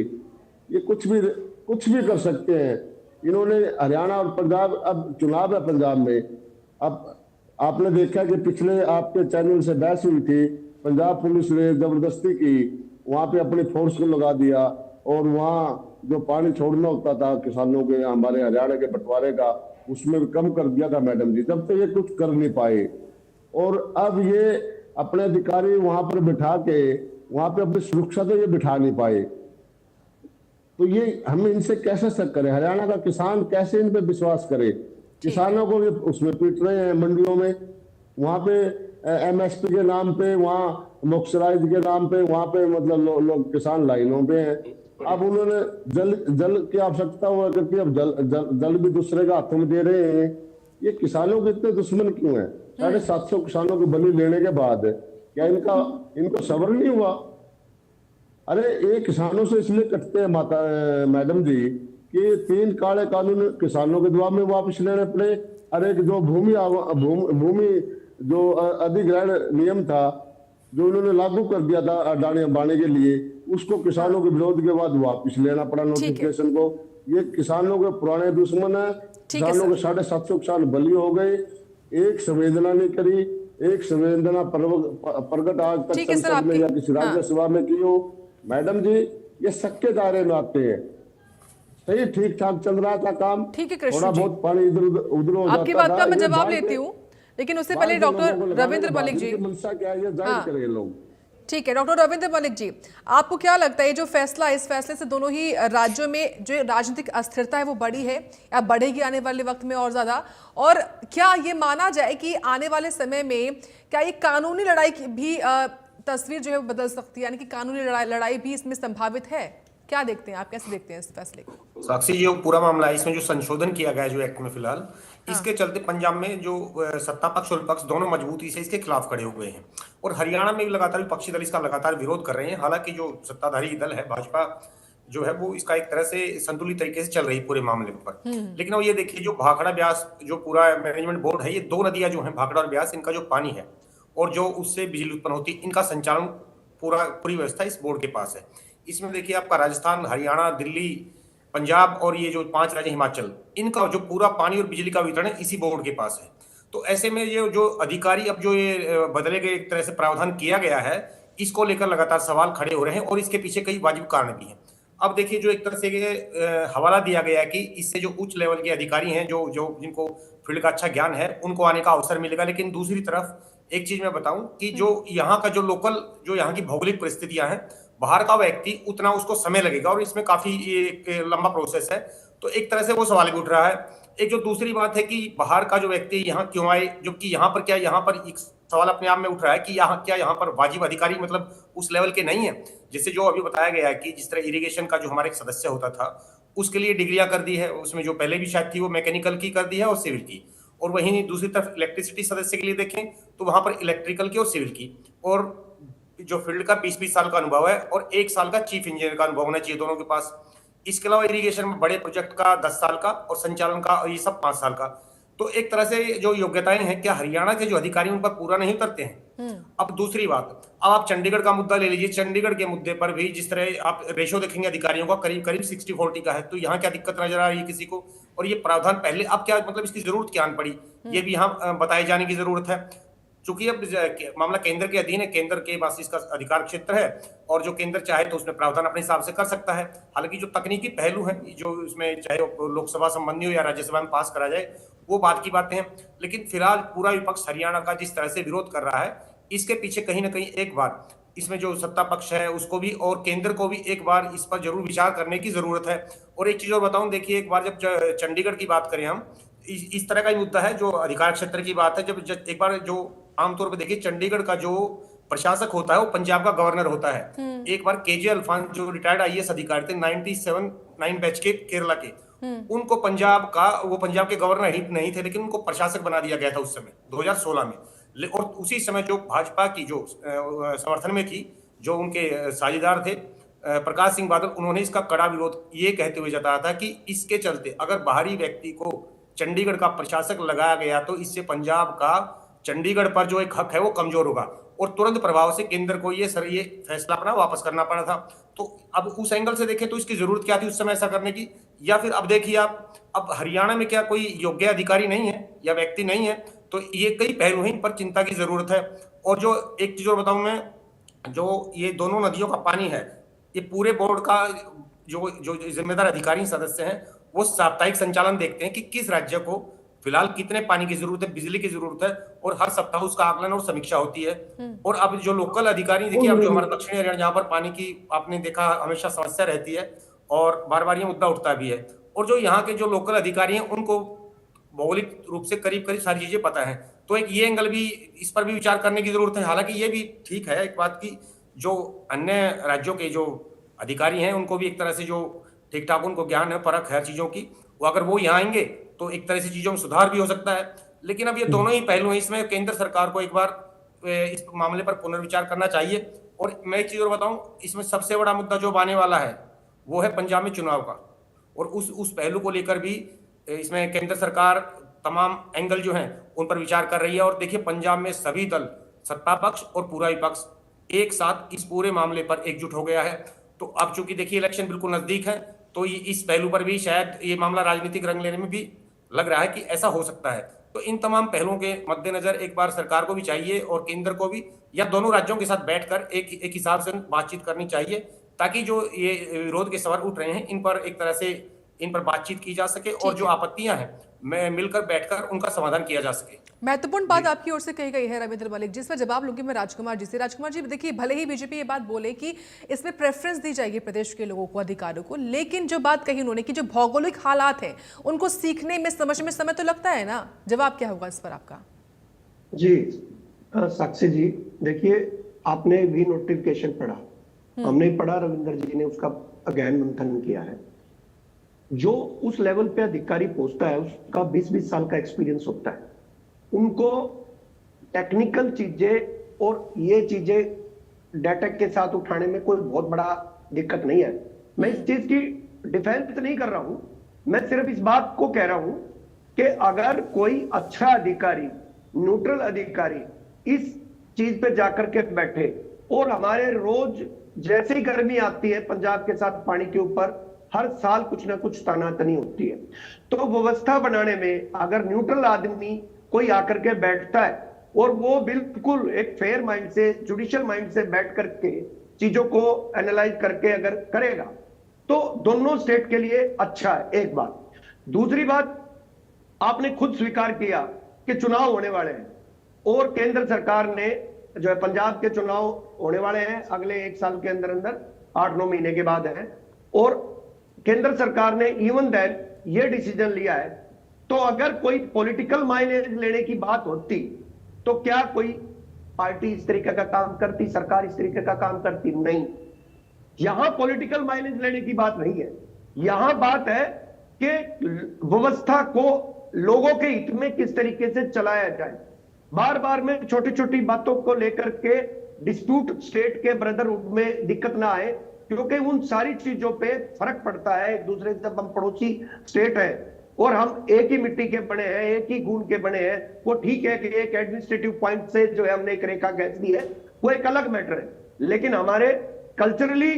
ये कुछ भी कर सकते हैं। इन्होंने हरियाणा और पंजाब, अब चुनाव है पंजाब में, अब आपने देखा कि पिछले आपके चैनल से बहस हुई थी, पंजाब पुलिस ने जबरदस्ती की, वहां पे अपनी फोर्स को लगा दिया और वहां जो पानी छोड़ना होता था किसानों के, हमारे हरियाणा के बंटवारे का, उसमें भी कम कर दिया था मैडम जी, जब तक ये कुछ कर नहीं पाए। और अब ये अपने अधिकारी वहां पर बिठा के वहां पे अपनी सुरक्षा तो ये बिठा नहीं पाए, तो ये हम इनसे कैसे शक करें? हरियाणा का किसान कैसे इन पे विश्वास करे? किसानों को ये उसमें पीट रहे हैं मंडियों में, वहां पे एमएसपी के नाम पे, वहां मॉइस्चराइज के नाम पे, वहां पे मतलब लोग किसान लाइनों पे हैं। अब उन्होंने जल की आवश्यकता हुआ करके अब जल भी दूसरे का हाथों में दे रहे हैं। ये किसानों के इतने दुश्मन क्यों हैं? 750 किसानों की बलि लेने के बाद क्या इनको सब्र नहीं हुआ? अरे ये किसानों से इसलिए कटते हैं मैडम जी कि 3 काले कानून किसानों के दबाव में वापस लेने पड़े। अरे जो भूमि जो अधिग्रहण नियम था जो उन्होंने लागू कर दिया था अडानी अंबानी के लिए, उसको किसानों के विरोध के बाद वापस लेना पड़ा नोटिफिकेशन को। ये किसानों के पुराने दुश्मन है। किसानों के 750 किसान बलि हो गए, एक संवेदना नहीं करी, एक संवेदना प्रकट आज तक संसद में या किसी राज्यसभा में की हो। मैडम जी ये सबके दायरे में आते हैं। सही ठीक ठाक चल रहा था काम, थोड़ा बहुत पानी इधर उधर हो जाता था। आपकी बात का मैं जवाब लेती हूँ, लेकिन उससे पहले डॉक्टर रविंद्र मलिक जी, मनसा क्या है ये जाहिर करें लोग। ठीक है डॉक्टर रविंद्र मलिक जी, आपको क्या लगता है ये जो फैसला, इस फैसले से दोनों ही राज्यों में जो राजनीतिक अस्थिरता है वो बढ़ी है या बढ़ेगी आने वाले वक्त में और ज्यादा? और क्या ये माना जाए कि आने वाले समय में क्या ये कानूनी लड़ाई की भी तस्वीर जो है वो बदल सकती है, यानी कि कानूनी लड़ाई भी इसमें संभावित है? क्या देखते हैं आप, कैसे देखते हैं इस फैसले को? साक्षी, ये पूरा मामला है, इसमें जो संशोधन किया गया है जो एक्ट में फिलहाल, इसके चलते पंजाब में जो सत्ता पक्ष और विपक्ष दोनों मजबूती से इसके खिलाफ खड़े हुए हैं और हरियाणा में भी लगातार विपक्षी दल इसका लगातार विरोध कर रहे हैं। हालांकि जो सत्ताधारी दल है भाजपा जो है वो इसका एक तरह से संतुलित तरीके से चल रही है पूरे मामले पर। लेकिन अब ये देखिए जो भाखड़ा ब्यास जो पूरा मैनेजमेंट बोर्ड है, ये 2 नदियां जो है भाखड़ा और ब्यास, इनका जो पानी है और जो उससे बिजली उत्पन्न होती है, इनका संचालन पूरी व्यवस्था इस बोर्ड के पास है। इसमें देखिए आपका राजस्थान, हरियाणा, दिल्ली, पंजाब और ये जो 5 राज्य हिमाचल, इनका जो पूरा पानी और बिजली का वितरण है इसी बोर्ड के पास है। तो ऐसे में ये जो अधिकारी अब जो ये बदले गए एक तरह से प्रावधान किया गया है, इसको लेकर लगातार सवाल खड़े हो रहे हैं और इसके पीछे कई वाजिब कारण भी हैं। अब देखिए जो एक तरह से हवाला दिया गया है कि इससे जो उच्च लेवल के अधिकारी हैं जो जिनको फील्ड का अच्छा ज्ञान है, उनको आने का अवसर मिलेगा। लेकिन दूसरी तरफ एक चीज मैं बताऊं कि जो यहाँ का जो लोकल जो यहाँ की भौगोलिक परिस्थितियां हैं, बाहर का व्यक्ति उतना उसको समय लगेगा और इसमें काफी एक लंबा प्रोसेस है, तो एक तरह से वो सवाल भी उठ रहा है। एक जो दूसरी बात है कि बाहर का जो व्यक्ति यहाँ क्यों आए, जबकि यहाँ पर क्या, यहाँ पर एक सवाल अपने आप में उठ रहा है कि यहाँ पर वाजिब अधिकारी मतलब उस लेवल के नहीं है। जैसे जो अभी बताया गया है कि जिस तरह इरिगेशन का जो हमारा एक सदस्य होता था उसके लिए डिग्रियां कर दी है, उसमें जो पहले भी शायद थी वो मैकेनिकल की कर दी है और सिविल की, और वहीं दूसरी तरफ इलेक्ट्रिसिटी सदस्य के लिए देखें तो वहां पर इलेक्ट्रिकल की और सिविल की, और जो फील्ड का 20-20 साल का अनुभव है और 1 साल का चीफ इंजीनियर का अनुभव होना चाहिए दोनों के पास। इसके अलावा इरिगेशन में बड़े प्रोजेक्ट का 10 साल का और संचालन का ये सब 5 साल का। तो एक तरह से जो योग्यताएं हैं, क्या हरियाणा के जो अधिकारी उन पर पूरा नहीं उतरते हैं? अब दूसरी बात, अब आप चंडीगढ़ का मुद्दा ले लीजिए। चंडीगढ़ के मुद्दे पर भी जिस तरह आप रेशो देखेंगे अधिकारियों का करीब 60-40 का है, तो यहाँ क्या दिक्कत नजर आ रही है किसी को? और ये प्रावधान पहले, अब क्या मतलब इसकी जरूरत क्या आन पड़ी, ये भी यहाँ बताए जाने की जरूरत है। चूंकि अब मामला केंद्र के अधीन है, केंद्र के पास इसका अधिकार क्षेत्र है और जो केंद्र चाहे तो उसमें प्रावधान अपने हिसाब से कर सकता है। हालांकि जो तकनीकी पहलू है जो इसमें चाहे लोकसभा संबंधी हो या राज्यसभा में पास करा जाए वो बात की बातें हैं, लेकिन फिलहाल पूरा विपक्ष हरियाणा का जिस तरह से विरोध कर रहा है, इसके पीछे कहीं ना कहीं एक बार इसमें जो सत्ता पक्ष है उसको भी और केंद्र को भी एक बार इस पर जरूर विचार करने की जरूरत है। और एक चीज और बताऊं, देखिए एक बार जब चंडीगढ़ की बात करें हम, इस तरह का ही मुद्दा है जो अधिकार क्षेत्र की बात है। जब एक बार जो आमतौर पर देखिए चंडीगढ़ का जो प्रशासक होता है वो पंजाब का गवर्नर होता है। एक बार केजे अल्फांस जो रिटायर्ड आईएएस अधिकारी थे 97 बैच के केरला के, उनको पंजाब के गवर्नर ही नहीं थे लेकिन उनको प्रशासक बना दिया गया था उस समय 2016 में। और उसी समय जो भाजपा की जो समर्थन में थी, जो उनके साझेदार थे प्रकाश सिंह बादल, उन्होंने इसका कड़ा विरोध ये कहते हुए जताया था कि इसके चलते अगर बाहरी व्यक्ति को चंडीगढ़ का प्रशासक लगाया गया तो इससे पंजाब का चंडीगढ़ पर जो एक हक है वो कमजोर होगा, और तुरंत प्रभाव से केंद्र को ये फैसला अपना वापस करना पड़ा था। तो अब उस एंगल से देखें तो इसकी जरूरत क्या थी उस समय ऐसा करने की? या फिर अब देखिए आप, अब हरियाणा में क्या कोई योग्य अधिकारी नहीं है या व्यक्ति नहीं है? तो ये कई पहलू हैं, इन पर चिंता की जरूरत है। और जो एक चीज और बताऊं मैं, जो ये दोनों नदियों का पानी है, ये पूरे बोर्ड का जो जो जिम्मेदार अधिकारी सदस्य हैं वो साप्ताहिक संचालन देखते हैं कि किस राज्य को फिलहाल कितने पानी की जरूरत है, बिजली की जरूरत है, और हर सप्ताह उसका आकलन और समीक्षा होती है। और अब जो लोकल अधिकारी देखिए, अब जो हमारा दक्षिणी हरियाणा जहाँ पर पानी की आपने देखा हमेशा समस्या रहती है और बार बार ये मुद्दा उठता भी है, और जो यहाँ के जो लोकल अधिकारी हैं उनको भौगोलिक रूप से करीब सारी चीजें पता है, तो एक ये एंगल भी, इस पर भी विचार करने की जरूरत है। हालांकि ये भी ठीक है एक बात की जो अन्य राज्यों के जो अधिकारी हैं उनको भी एक तरह से जो ठीक ठाक उनको ज्ञान है, परख है चीजों की, वो अगर वो यहाँ आएंगे तो एक तरह से चीजों में सुधार भी हो सकता है। लेकिन अब ये दोनों ही पहलू हैं, इसमें केंद्र सरकार को एक बार इस मामले पर पुनर्विचार करना चाहिए। और मैं एक चीज और बताऊं, इसमें सबसे बड़ा मुद्दा जो आने वाला है वो है पंजाब में चुनाव का, और उस पहलू को लेकर भी इसमें केंद्र सरकार तमाम एंगल जो हैं उन पर विचार कर रही है। और देखिए पंजाब में सभी दल, सत्ता पक्ष और पूरा विपक्ष एक साथ इस पूरे मामले पर एकजुट हो गया है। तो अब चूंकि देखिए इलेक्शन बिल्कुल नजदीक है, तो इस पहलू पर भी शायद ये मामला राजनीतिक रंग लेने में भी लग रहा है कि ऐसा हो सकता है। तो इन तमाम पहलुओं के मद्देनजर एक बार सरकार को भी चाहिए और केंद्र को भी, या दोनों राज्यों के साथ बैठकर एक हिसाब से बातचीत करनी चाहिए, ताकि जो ये विरोध के सवाल उठ रहे हैं इन पर एक तरह से इन पर बातचीत की जा सके और जो आपत्तियां हैं मिलकर बैठकर उनका समाधान किया जा सके। महत्वपूर्ण बात आपकी ओर से कही गई है रविंद्र मलिक, जिस पर जवाब लूंगी मैं राजकुमार जी से। राजकुमार जी देखिए, भले ही बीजेपी ये बात बोले कि इसमें प्रेफरेंस दी जाएगी प्रदेश के लोगों को, अधिकारियों को, लेकिन जो बात कही उन्होंने कि जो भौगोलिक हालात हैं उनको सीखने में, समझने में समय तो लगता है ना, जवाब क्या होगा इस पर आपका? जी साक्षी जी, देखिए आपने भी नोटिफिकेशन पढ़ा, हमने पढ़ा, रविंद्र जी ने उसका गहन मंथन किया है। जो उस लेवल पे अधिकारी पहुंचता है उसका 20-20 साल का एक्सपीरियंस होता है, उनको टेक्निकल चीजें और ये चीजें डाटा के साथ उठाने में कोई बहुत बड़ा दिक्कत नहीं है। मैं इस चीज की डिफेंस नहीं कर रहा हूं, मैं सिर्फ इस बात को कह रहा हूं कि अगर कोई अच्छा अधिकारी, न्यूट्रल अधिकारी इस चीज पे जाकर के बैठे, और हमारे रोज जैसे ही गर्मी आती है पंजाब के साथ पानी के ऊपर हर साल कुछ ना कुछ तनातनी होती है, तो व्यवस्था बनाने में अगर न्यूट्रल आदमी कोई आकर के बैठता है और वो बिल्कुल एक फेयर माइंड से, जुडिशियल माइंड से बैठ करके चीजों को एनालाइज करके अगर करेगा तो दोनों स्टेट के लिए अच्छा है, एक बात। दूसरी बात, आपने खुद स्वीकार किया कि चुनाव होने वाले हैं और केंद्र सरकार ने जो है, पंजाब के चुनाव होने वाले हैं अगले 1 साल के अंदर अंदर, 8-9 महीने के बाद है, और केंद्र सरकार ने इवन देन ये डिसीजन लिया है। तो अगर कोई पॉलिटिकल माइलेज लेने की बात होती तो क्या कोई पार्टी इस तरीके का काम करती, सरकार इस तरीके का काम करती? नहीं। यहां पॉलिटिकल माइलेज लेने की बात नहीं है, यहां बात है कि व्यवस्था को लोगों के हित में किस तरीके से चलाया जाए। बार बार में छोटी छोटी बातों को लेकर के डिस्प्यूट स्टेट के ब्रदरहुड में दिक्कत ना आए, क्योंकि उन सारी चीजों पे फर्क पड़ता है। एक दूसरे से हम पड़ोसी स्टेट है और हम एक ही मिट्टी के बने हैं, एक ही खून के बने हैं। वो ठीक है कि एक एडमिनिस्ट्रेटिव पॉइंट से जो है हमने एक रेखा खींच दी है, वो एक अलग मैटर है, लेकिन हमारे कल्चरली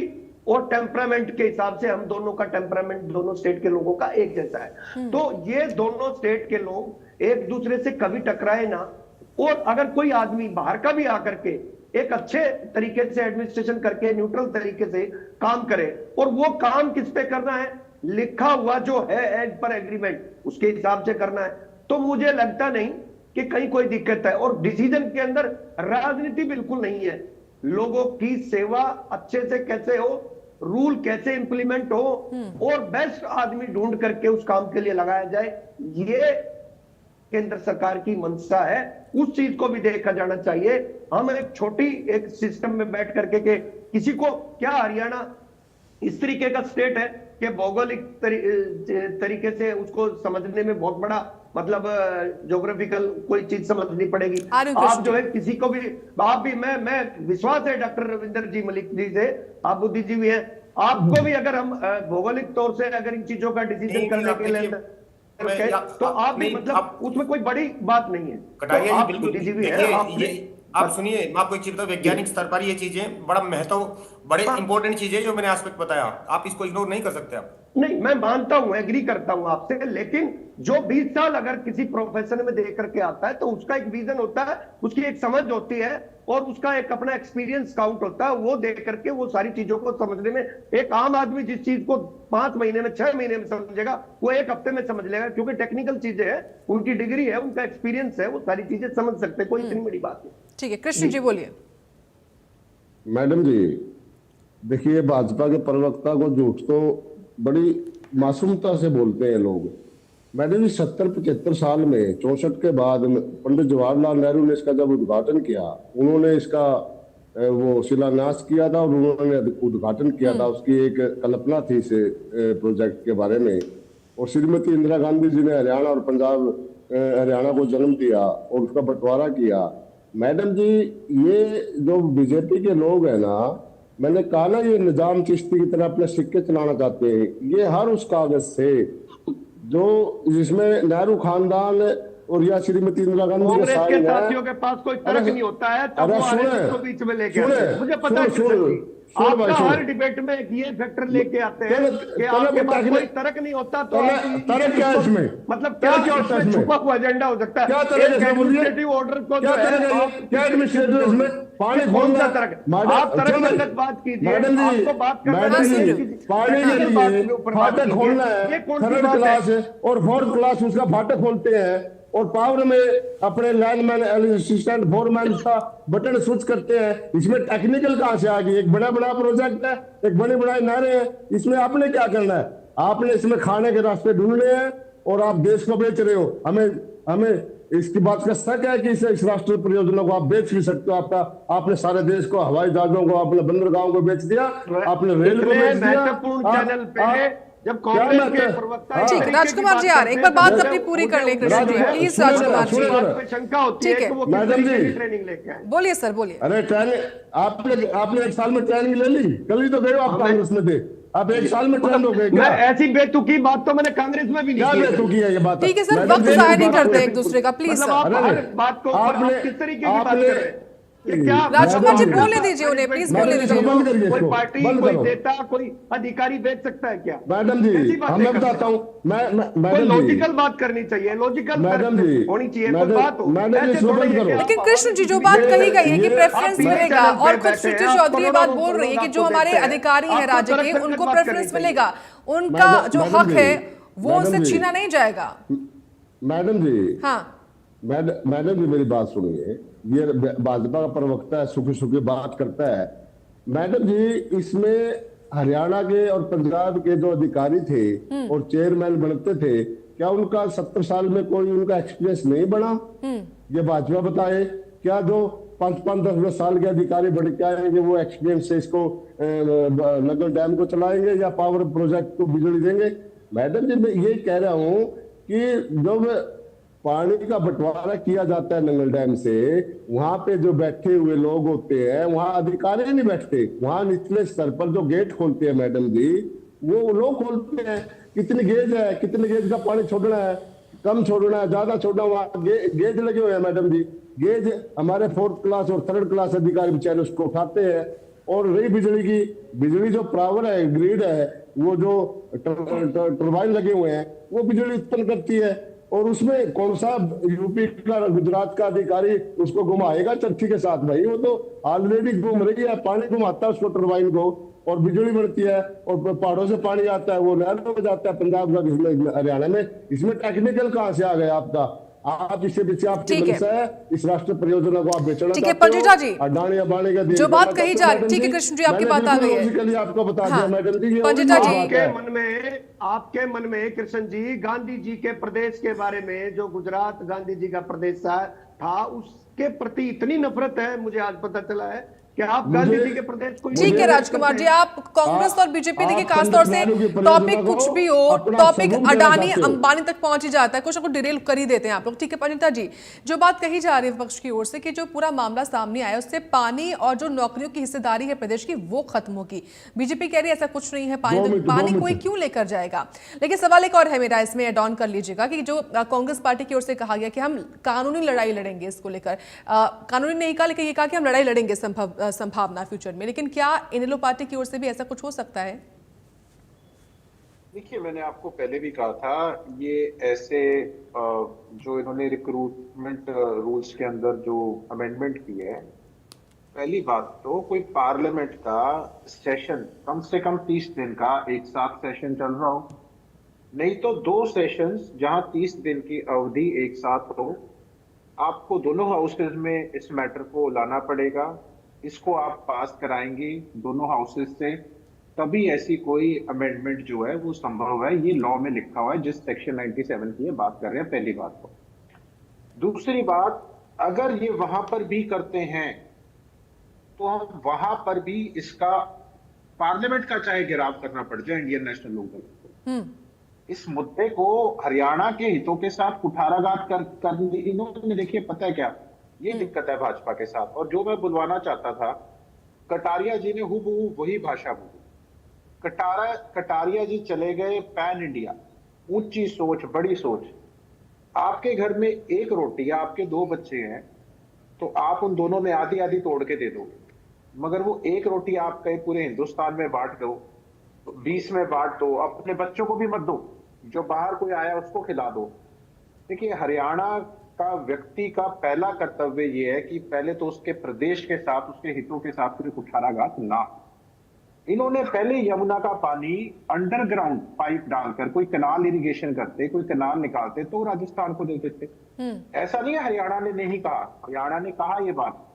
और टेम्परामेंट के हिसाब से हम दोनों का टेम्परामेंट, दोनों स्टेट के लोगों का एक जैसा है। तो ये दोनों स्टेट के लोग एक दूसरे से कभी टकराए ना, और अगर कोई आदमी बाहर का भी आकर के एक अच्छे तरीके से एडमिनिस्ट्रेशन करके न्यूट्रल तरीके से काम करे, और वो काम किस पे करना है, लिखा हुआ जो है एज पर एग्रीमेंट उसके हिसाब से करना है, तो मुझे लगता नहीं कि कहीं कोई दिक्कत है। और डिसीजन के अंदर राजनीति बिल्कुल नहीं है, लोगों की सेवा अच्छे से कैसे हो, रूल कैसे इंप्लीमेंट हो, और बेस्ट आदमी ढूंढ करके उस काम के लिए लगाया जाए, ये केंद्र सरकार की मंशा है। उस चीज को भी देखा जाना चाहिए। हम एक छोटी एक सिस्टम में बैठ करके के किसी को, क्या हरियाणा इस तरीके का स्टेट है कि भौगोलिक तरीके से उसको समझने में बहुत बड़ा, मतलब ज्योग्राफिकल कोई चीज समझनी पड़ेगी। आप जो है किसी को भी, आप भी, मैं विश्वास है डॉक्टर रविंद्र जी मलिक जी से, आप बुद्धिजीवी भी हैं, आपको भी अगर हम भौगोलिक तौर से अगर इन चीजों का डिसीजन करने के लिए तो आप भी, मतलब उसमें कोई बड़ी बात नहीं है। कटारिया जी बिल्कुल, आप सुनिए, मैं आपको एक चीज बताऊं, वैज्ञानिक स्तर पर ये चीजें बड़ा महत्व, बड़े इंपॉर्टेंट चीजें जो मैंने एस्पेक्ट बताया, आप इसको इग्नोर नहीं कर सकते आप। नहीं, मैं मानता हूं, एग्री करता हूं आपसे, लेकिन जो 20 साल अगर किसी प्रोफेशन में देख करके आता है तो उसका एक विजन होता है, उसकी एक समझ होती है और उसका एक अपना एक्सपीरियंस काउंट होता है। वो देख करके वो सारी चीजों को समझने में, एक आम आदमी जिस चीज को 5 महीने में 6 महीने में समझेगा वो 1 हफ्ते में समझ लेगा, क्योंकि टेक्निकल चीजें हैं, उनकी डिग्री है, उनका एक्सपीरियंस है, वो सारी चीजें समझ सकते हैं, कोई इतनी बड़ी बात नहीं। ठीक है, कृष्ण जी बोलिए। मैडम जी देखिए, भाजपा के प्रवक्ता को झूठ तो बड़ी मासूमता से बोलते हैं लोग। मैडम जी 70-75 साल में 64 के बाद पंडित जवाहरलाल नेहरू ने इसका जब उद्घाटन किया, उन्होंने इसका वो शिलान्यास किया था और उन्होंने उद्घाटन किया था। उसकी एक कल्पना थी इस प्रोजेक्ट के बारे में, और श्रीमती इंदिरा गांधी जी ने हरियाणा और पंजाब हरियाणा को जन्म दिया और उसका बंटवारा किया। मैडम जी ये जो बीजेपी के लोग हैं ना, मैंने कहा ना, ये निजाम चिश्ती की तरह अपने सिक्के चलाना चाहते हैं। ये हर उस कागज से जो जिसमें नेहरू खानदान और या श्रीमती इंदिरा गांधी कांग्रेस के साथियों के पास कोई तर्क नहीं होता है, तब वो आरएसएस को बीच में लेके आते हैं। मुझे पता है आपका हर डिबेट में ये फैक्टर लेके आते हैं कि आपके पास कोई तर्क नहीं होता, तो तर्क क्या है इसमें? मतलब क्या इसमें छुपा हुआ एजेंडा हो सकता है? एडमिनिस्ट्रेटिव ऑर्डर को जो है, क्या एडमिनिस्ट्रेटिव इसमें पानी कौन सा तर्क? आप तर्क बात कीजिए, आपको बात करना है पानी के लिए फाटक खोलना है, 3rd क्लास है और 4th क्लास उसका फाटक खोलते हैं, और पावर में अपने लाइनमैन, असिस्टेंट, फोरमैन का बटन स्विच करते हैं। इसमें टेक्निकल कहां से आ गई? एक बड़ा बड़ा प्रोजेक्ट है, एक बड़े बड़े नारे हैं, इसमें आपने क्या करना है? आपने इसमें खाने के रास्ते ढूंढने हैं और आप देश को बेच रहे हो। हमें इसकी बात का शक है कि इस राष्ट्रीय परियोजना को आप बेच भी सकते हो। आपने सारे देश को, हवाई जहाजों को, अपने बंदरगाहों को बेच दिया, आपने रेल को बेच दिया। महत्वपूर्ण चैनल पे जब कांग्रेस के प्रवक्ता, ठीक है राजकुमार जी यार एक बार बात अपनी पूरी कर ले कृष्ण जी, प्लीज राजकुमार जी। शंका होती है कि वो किस तरीके की ट्रेनिंग लेके आए। बोलिए सर, बोलिए। अरे ट्रेनिंग आपने 1 साल में ट्रेनिंग ले ली? कल ही तो गए आप कांग्रेस में थे, आप 1 साल में ट्रेंड हो गए क्या? ऐसी बेतुकी बात तो मैंने कांग्रेस में भी नहीं की। बेतुकी है ये बात? ठीक है सर, वक्त जाया नहीं करते एक दूसरे का, प्लीज सर। आप हर बात को आप किस तरीके की बात कर रहे हैं? क्या राजकुमार जी बोलने दीजिए उन्हें, प्लीज बोलने दीजिए। कोई पार्टी, कोई नेता, कोई अधिकारी बेच सकता है क्या? मैडम जी मैं बताता हूँ, कोई लॉजिकल बात करनी चाहिए, लॉजिकल मैडम जी होनी चाहिए, कोई बात हो। लेकिन कृष्ण जी जो बात कही गई है कि प्रेफरेंस मिलेगा, और खुद श्रुति चौधरी ये बात बोल रही है कि जो हमारे अधिकारी हैं राज्य के, उनको प्रेफरेंस मिलेगा, उनका जो हक है वो उनसे छीना नहीं जाएगा। मैडम जी, हाँ मैडम जी मेरी बात सुनिए। ये भाजपा का प्रवक्ता है, सुखी सुखी बात करता है। मैडम जी इसमें हरियाणा के और पंजाब के जो अधिकारी थे और चेयरमैन बनते थे, क्या उनका 70 साल में कोई उनका एक्सपीरियंस नहीं बना? ये भाजपा बताए। क्या जो 5-5, 10-10 साल के अधिकारी बढ़ के आएंगे वो एक्सपीरियंस से इसको नगर डैम को चलाएंगे या पावर प्रोजेक्ट को बिजली देंगे? मैडम जी मैं ये कह रहा हूं कि जब पानी का बंटवारा किया जाता है नंगल डैम से, वहां पे जो बैठे हुए लोग होते हैं वहां अधिकारी नहीं बैठते, वहां निचले स्तर पर जो गेट खोलते हैं मैडम जी, वो लोग खोलते हैं। कितनी गेज है, कितने गेज का पानी छोड़ना है, कम छोड़ना है, ज्यादा छोड़ना, वहां गेज लगे हुए हैं मैडम जी। गेज हमारे 4th क्लास और 3rd क्लास अधिकारी बेचारे उसको उठाते हैं। और रही बिजली की, बिजली जो पावर है, ग्रिड है, वो जो टरबाइन लगे हुए हैं वो बिजली उत्पन्न करती है, और उसमें कौन सा यूपी का, गुजरात का अधिकारी उसको घुमाएगा चरखी के साथ? भाई वो तो ऑलरेडी घूम रही है, पानी घुमाता है उसको, टरबाइन को, और बिजली बढ़ती है, और पहाड़ों से पानी आता है, वो नहरों में जाता है पंजाब का, हरियाणा में। इसमें टेक्निकल कहां से आ गया आपका? आप इससे पीछे आपकी मंशा है, इस राष्ट्रीय परियोजना को आप बेचना चाहते हो। पंडिता जी अडानी अबानी का जो बात कही जा रही, ठीक है कृष्ण जी आपकी बात आ गई है, आपको बता दिया मैडम जी। पंडिता जी आपके मन में कृष्ण जी गांधी जी के प्रदेश के बारे में, जो गुजरात गांधी जी का प्रदेश था, उसके प्रति इतनी नफरत है, मुझे आज पता चला है कि आप गांधी जी के प्रदेश को। ठीक है राजकुमार जी, आप कांग्रेस और बीजेपी देखिए खासतौर से टॉपिक कुछ भी हो, टॉपिक अडानी अंबानी तक पहुंच ही जाता है, कुछ ना कुछ डिटेल कर ही देते हैं आप लोग। ठीक है पंडिता जी, जो बात कही जा रही है विपक्ष की ओर से कि जो पूरा मामला सामने आया उससे पानी और जो नौकरियों की हिस्सेदारी है प्रदेश की वो खत्म होगी। बीजेपी कह रही है ऐसा कुछ नहीं है, पानी कोई क्यों लेकर जाएगा। लेकिन सवाल एक और है मेरा, इसमें एड ऑन कर लीजिएगा कि जो कांग्रेस पार्टी की ओर से कहा गया कि हम कानूनी लड़ाई लड़ेंगे इसको लेकर, कानूनी नहीं कहा लेकिन ये कहा कि हम लड़ाई लड़ेंगे संभावना फ्यूचर में, लेकिन क्या इनेलो पार्टी की ओर से भी ऐसा कुछ हो सकता है? देखिए, मैंने आपको पहले भी कहा था, ये ऐसे जो इन्होंने रिक्रूटमेंट रूल्स के अंदर जो अमेंडमेंट की है, पहली बात तो कोई पार्लियामेंट का सेशन कम से कम 30 दिन का एक साथ सेशन चल रहा हो, नहीं तो 2 सेशंस जहां 30 दिन की अवधि एक साथ हो, आपको दोनों हाउसेज में इस मैटर को लाना पड़ेगा। इसको आप पास कराएंगे दोनों हाउसेज से, तभी ऐसी कोई अमेंडमेंट जो है वो संभव है। ये लॉ में लिखा हुआ है, जिस सेक्शन 97 की ये बात कर रहे हैं, पहली बात तो। दूसरी बात, अगर ये वहां पर भी करते हैं तो हम वहां पर भी इसका पार्लियामेंट का चाहे गिराव करना पड़ जाए इंडियन नेशनल लोकदल को। इस मुद्दे को हरियाणा के हितों के साथ कुठाराघात कर इन्होंने, देखिए पता है क्या, ये दिक्कत है भाजपा के साथ। और जो मैं बुलवाना चाहता था, कटारिया जी ने हूबहू वही भाषा बोली। कटारिया जी चले गए पैन इंडिया, ऊंची सोच, बड़ी सोच। आपके घर में एक रोटी है, आपके 2 बच्चे हैं, तो आप उन दोनों में आधी आधी तोड़ के दे दोगे, मगर वो एक रोटी आप कहीं पूरे हिंदुस्तान में बांट दो, 20 में बांट दो, अपने बच्चों को भी मत दो, जो बाहर कोई आया उसको खिला दो। देखिए, हरियाणा का व्यक्ति का पहला कर्तव्य ये है कि पहले तो उसके प्रदेश के साथ, उसके हितों के साथ कोई कुठाराघात ना। इन्होंने पहले यमुना का पानी अंडरग्राउंड पाइप डालकर कोई कनाल इरिगेशन करते, कोई कनाल निकालते तो राजस्थान को देते थे। ऐसा नहीं है हरियाणा ने नहीं कहा, हरियाणा ने कहा ये बात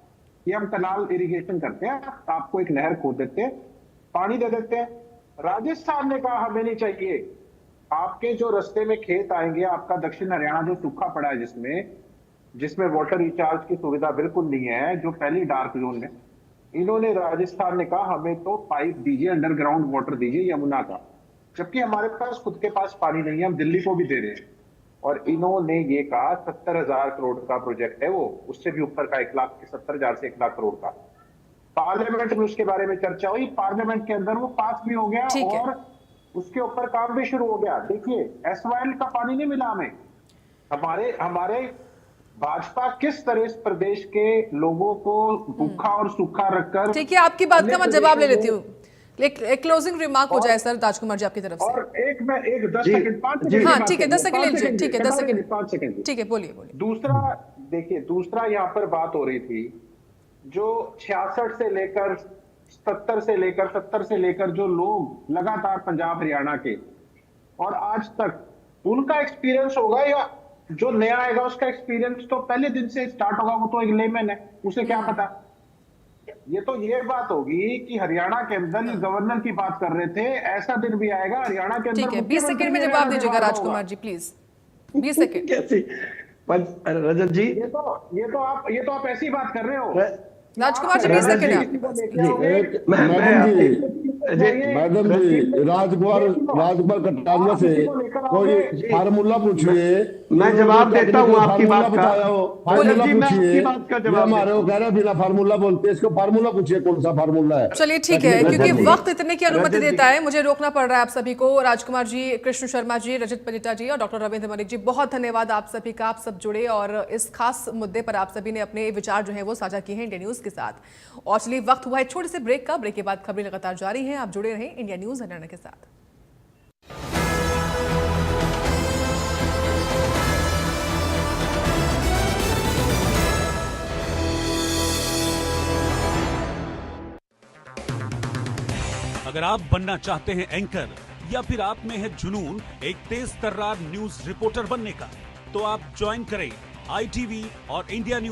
कि हम कनाल इरिगेशन करते हैं, आपको एक नहर खोद देते हैं, पानी दे देते हैं। राजस्थान ने कहा हमें नहीं चाहिए, आपके जो रास्ते में खेत आएंगे, आपका दक्षिण हरियाणा जो सूखा पड़ा है, जिसमें वाटर रिचार्ज की सुविधा बिल्कुल नहीं है, जो पहली डार्क जोन में, इन्होंने, राजस्थान ने कहा हमें तो पाइप दीजिए, अंडरग्राउंड वाटर दीजिए यमुना का, जबकि हमारे पास खुद के पास पानी नहीं है, हम दिल्ली को भी दे रहे हैं। और इन्होंने ये कहा 70,000 करोड़ का प्रोजेक्ट है वो, उससे भी ऊपर का 70,000 से 1 लाख करोड़ का। पार्लियामेंट में उसके बारे में चर्चा हुई, पार्लियामेंट के अंदर वो पास भी हो गया और उसके ऊपर काम भी शुरू हो गया। देखिए, SYL का पानी नहीं मिला हमें। हमारे भाजपा किस तरह इस प्रदेश के लोगों को भूखा और सूखा रखकर, ठीक है, आपकी बात का मैं जवाब ले लेती हूँ, एक क्लोजिंग रिमार्क हो जाए सर राजकुमार जी आपकी तरफ से। और एक 10 सेकंड 5 सेकंड, हाँ ठीक है, 10 सेकंड लीजिए, ठीक है 10 सेकंड 5 सेकंड, ठीक है, बोलिए। दूसरा, देखिए, दूसरा यहाँ पर बात हो रही थी, जो 66 से लेकर 70 से लेकर जो लोग लगातार पंजाब हरियाणा के और आज तक, उनका एक्सपीरियंस होगा या जो नया आएगा उसका एक्सपीरियंस तो पहले दिन से स्टार्ट होगा, वो तो एक लेमैन है, उसे क्या पता। ये बात होगी कि हरियाणा के अंदर गवर्नर की बात कर रहे थे, ऐसा दिन भी आएगा हरियाणा के अंदर। ठीक है, 20 सेकंड में जवाब दीजिएगा राजकुमार जी प्लीज, 20 सेकंड। कैसी रजत जी, ये तो आप ऐसी बात कर रहे हो राजकुमार जी, 20 सेकंड मैडम जी, राजकुमार कटारिया से कोई फार्मूला पूछिए, मैं जवाब देता हूँ आपकी बात का। फार्मूला पूछिए, हमारे वो कह रहे हैं बिना फार्मूला बोलते, इसको फार्मूला पूछिए कौन सा फार्मूला है। चलिए ठीक है, क्योंकि वक्त इतने की अनुमति देता है, मुझे रोकना पड़ रहा है आप सभी को। राजकुमार जी, कृष्ण शर्मा जी, रजत पजिटा जी और डॉक्टर रविंद्र मलिक जी, बहुत धन्यवाद आप सभी का, आप सब जुड़े और इस खास मुद्दे पर आप सभी ने अपने विचार जो है वो साझा किए हैं इंडिया न्यूज के साथ। और चलिए, वक्त हुआ है छोटे से ब्रेक का, ब्रेक के बाद खबरें लगातार जारी हैं, आप जुड़े रहें इंडिया न्यूज हरियाणा के साथ। अगर आप बनना चाहते हैं एंकर या फिर आप में है जुनून एक तेज तर्रार न्यूज रिपोर्टर बनने का, तो आप ज्वाइन करें ITV और इंडिया न्यूज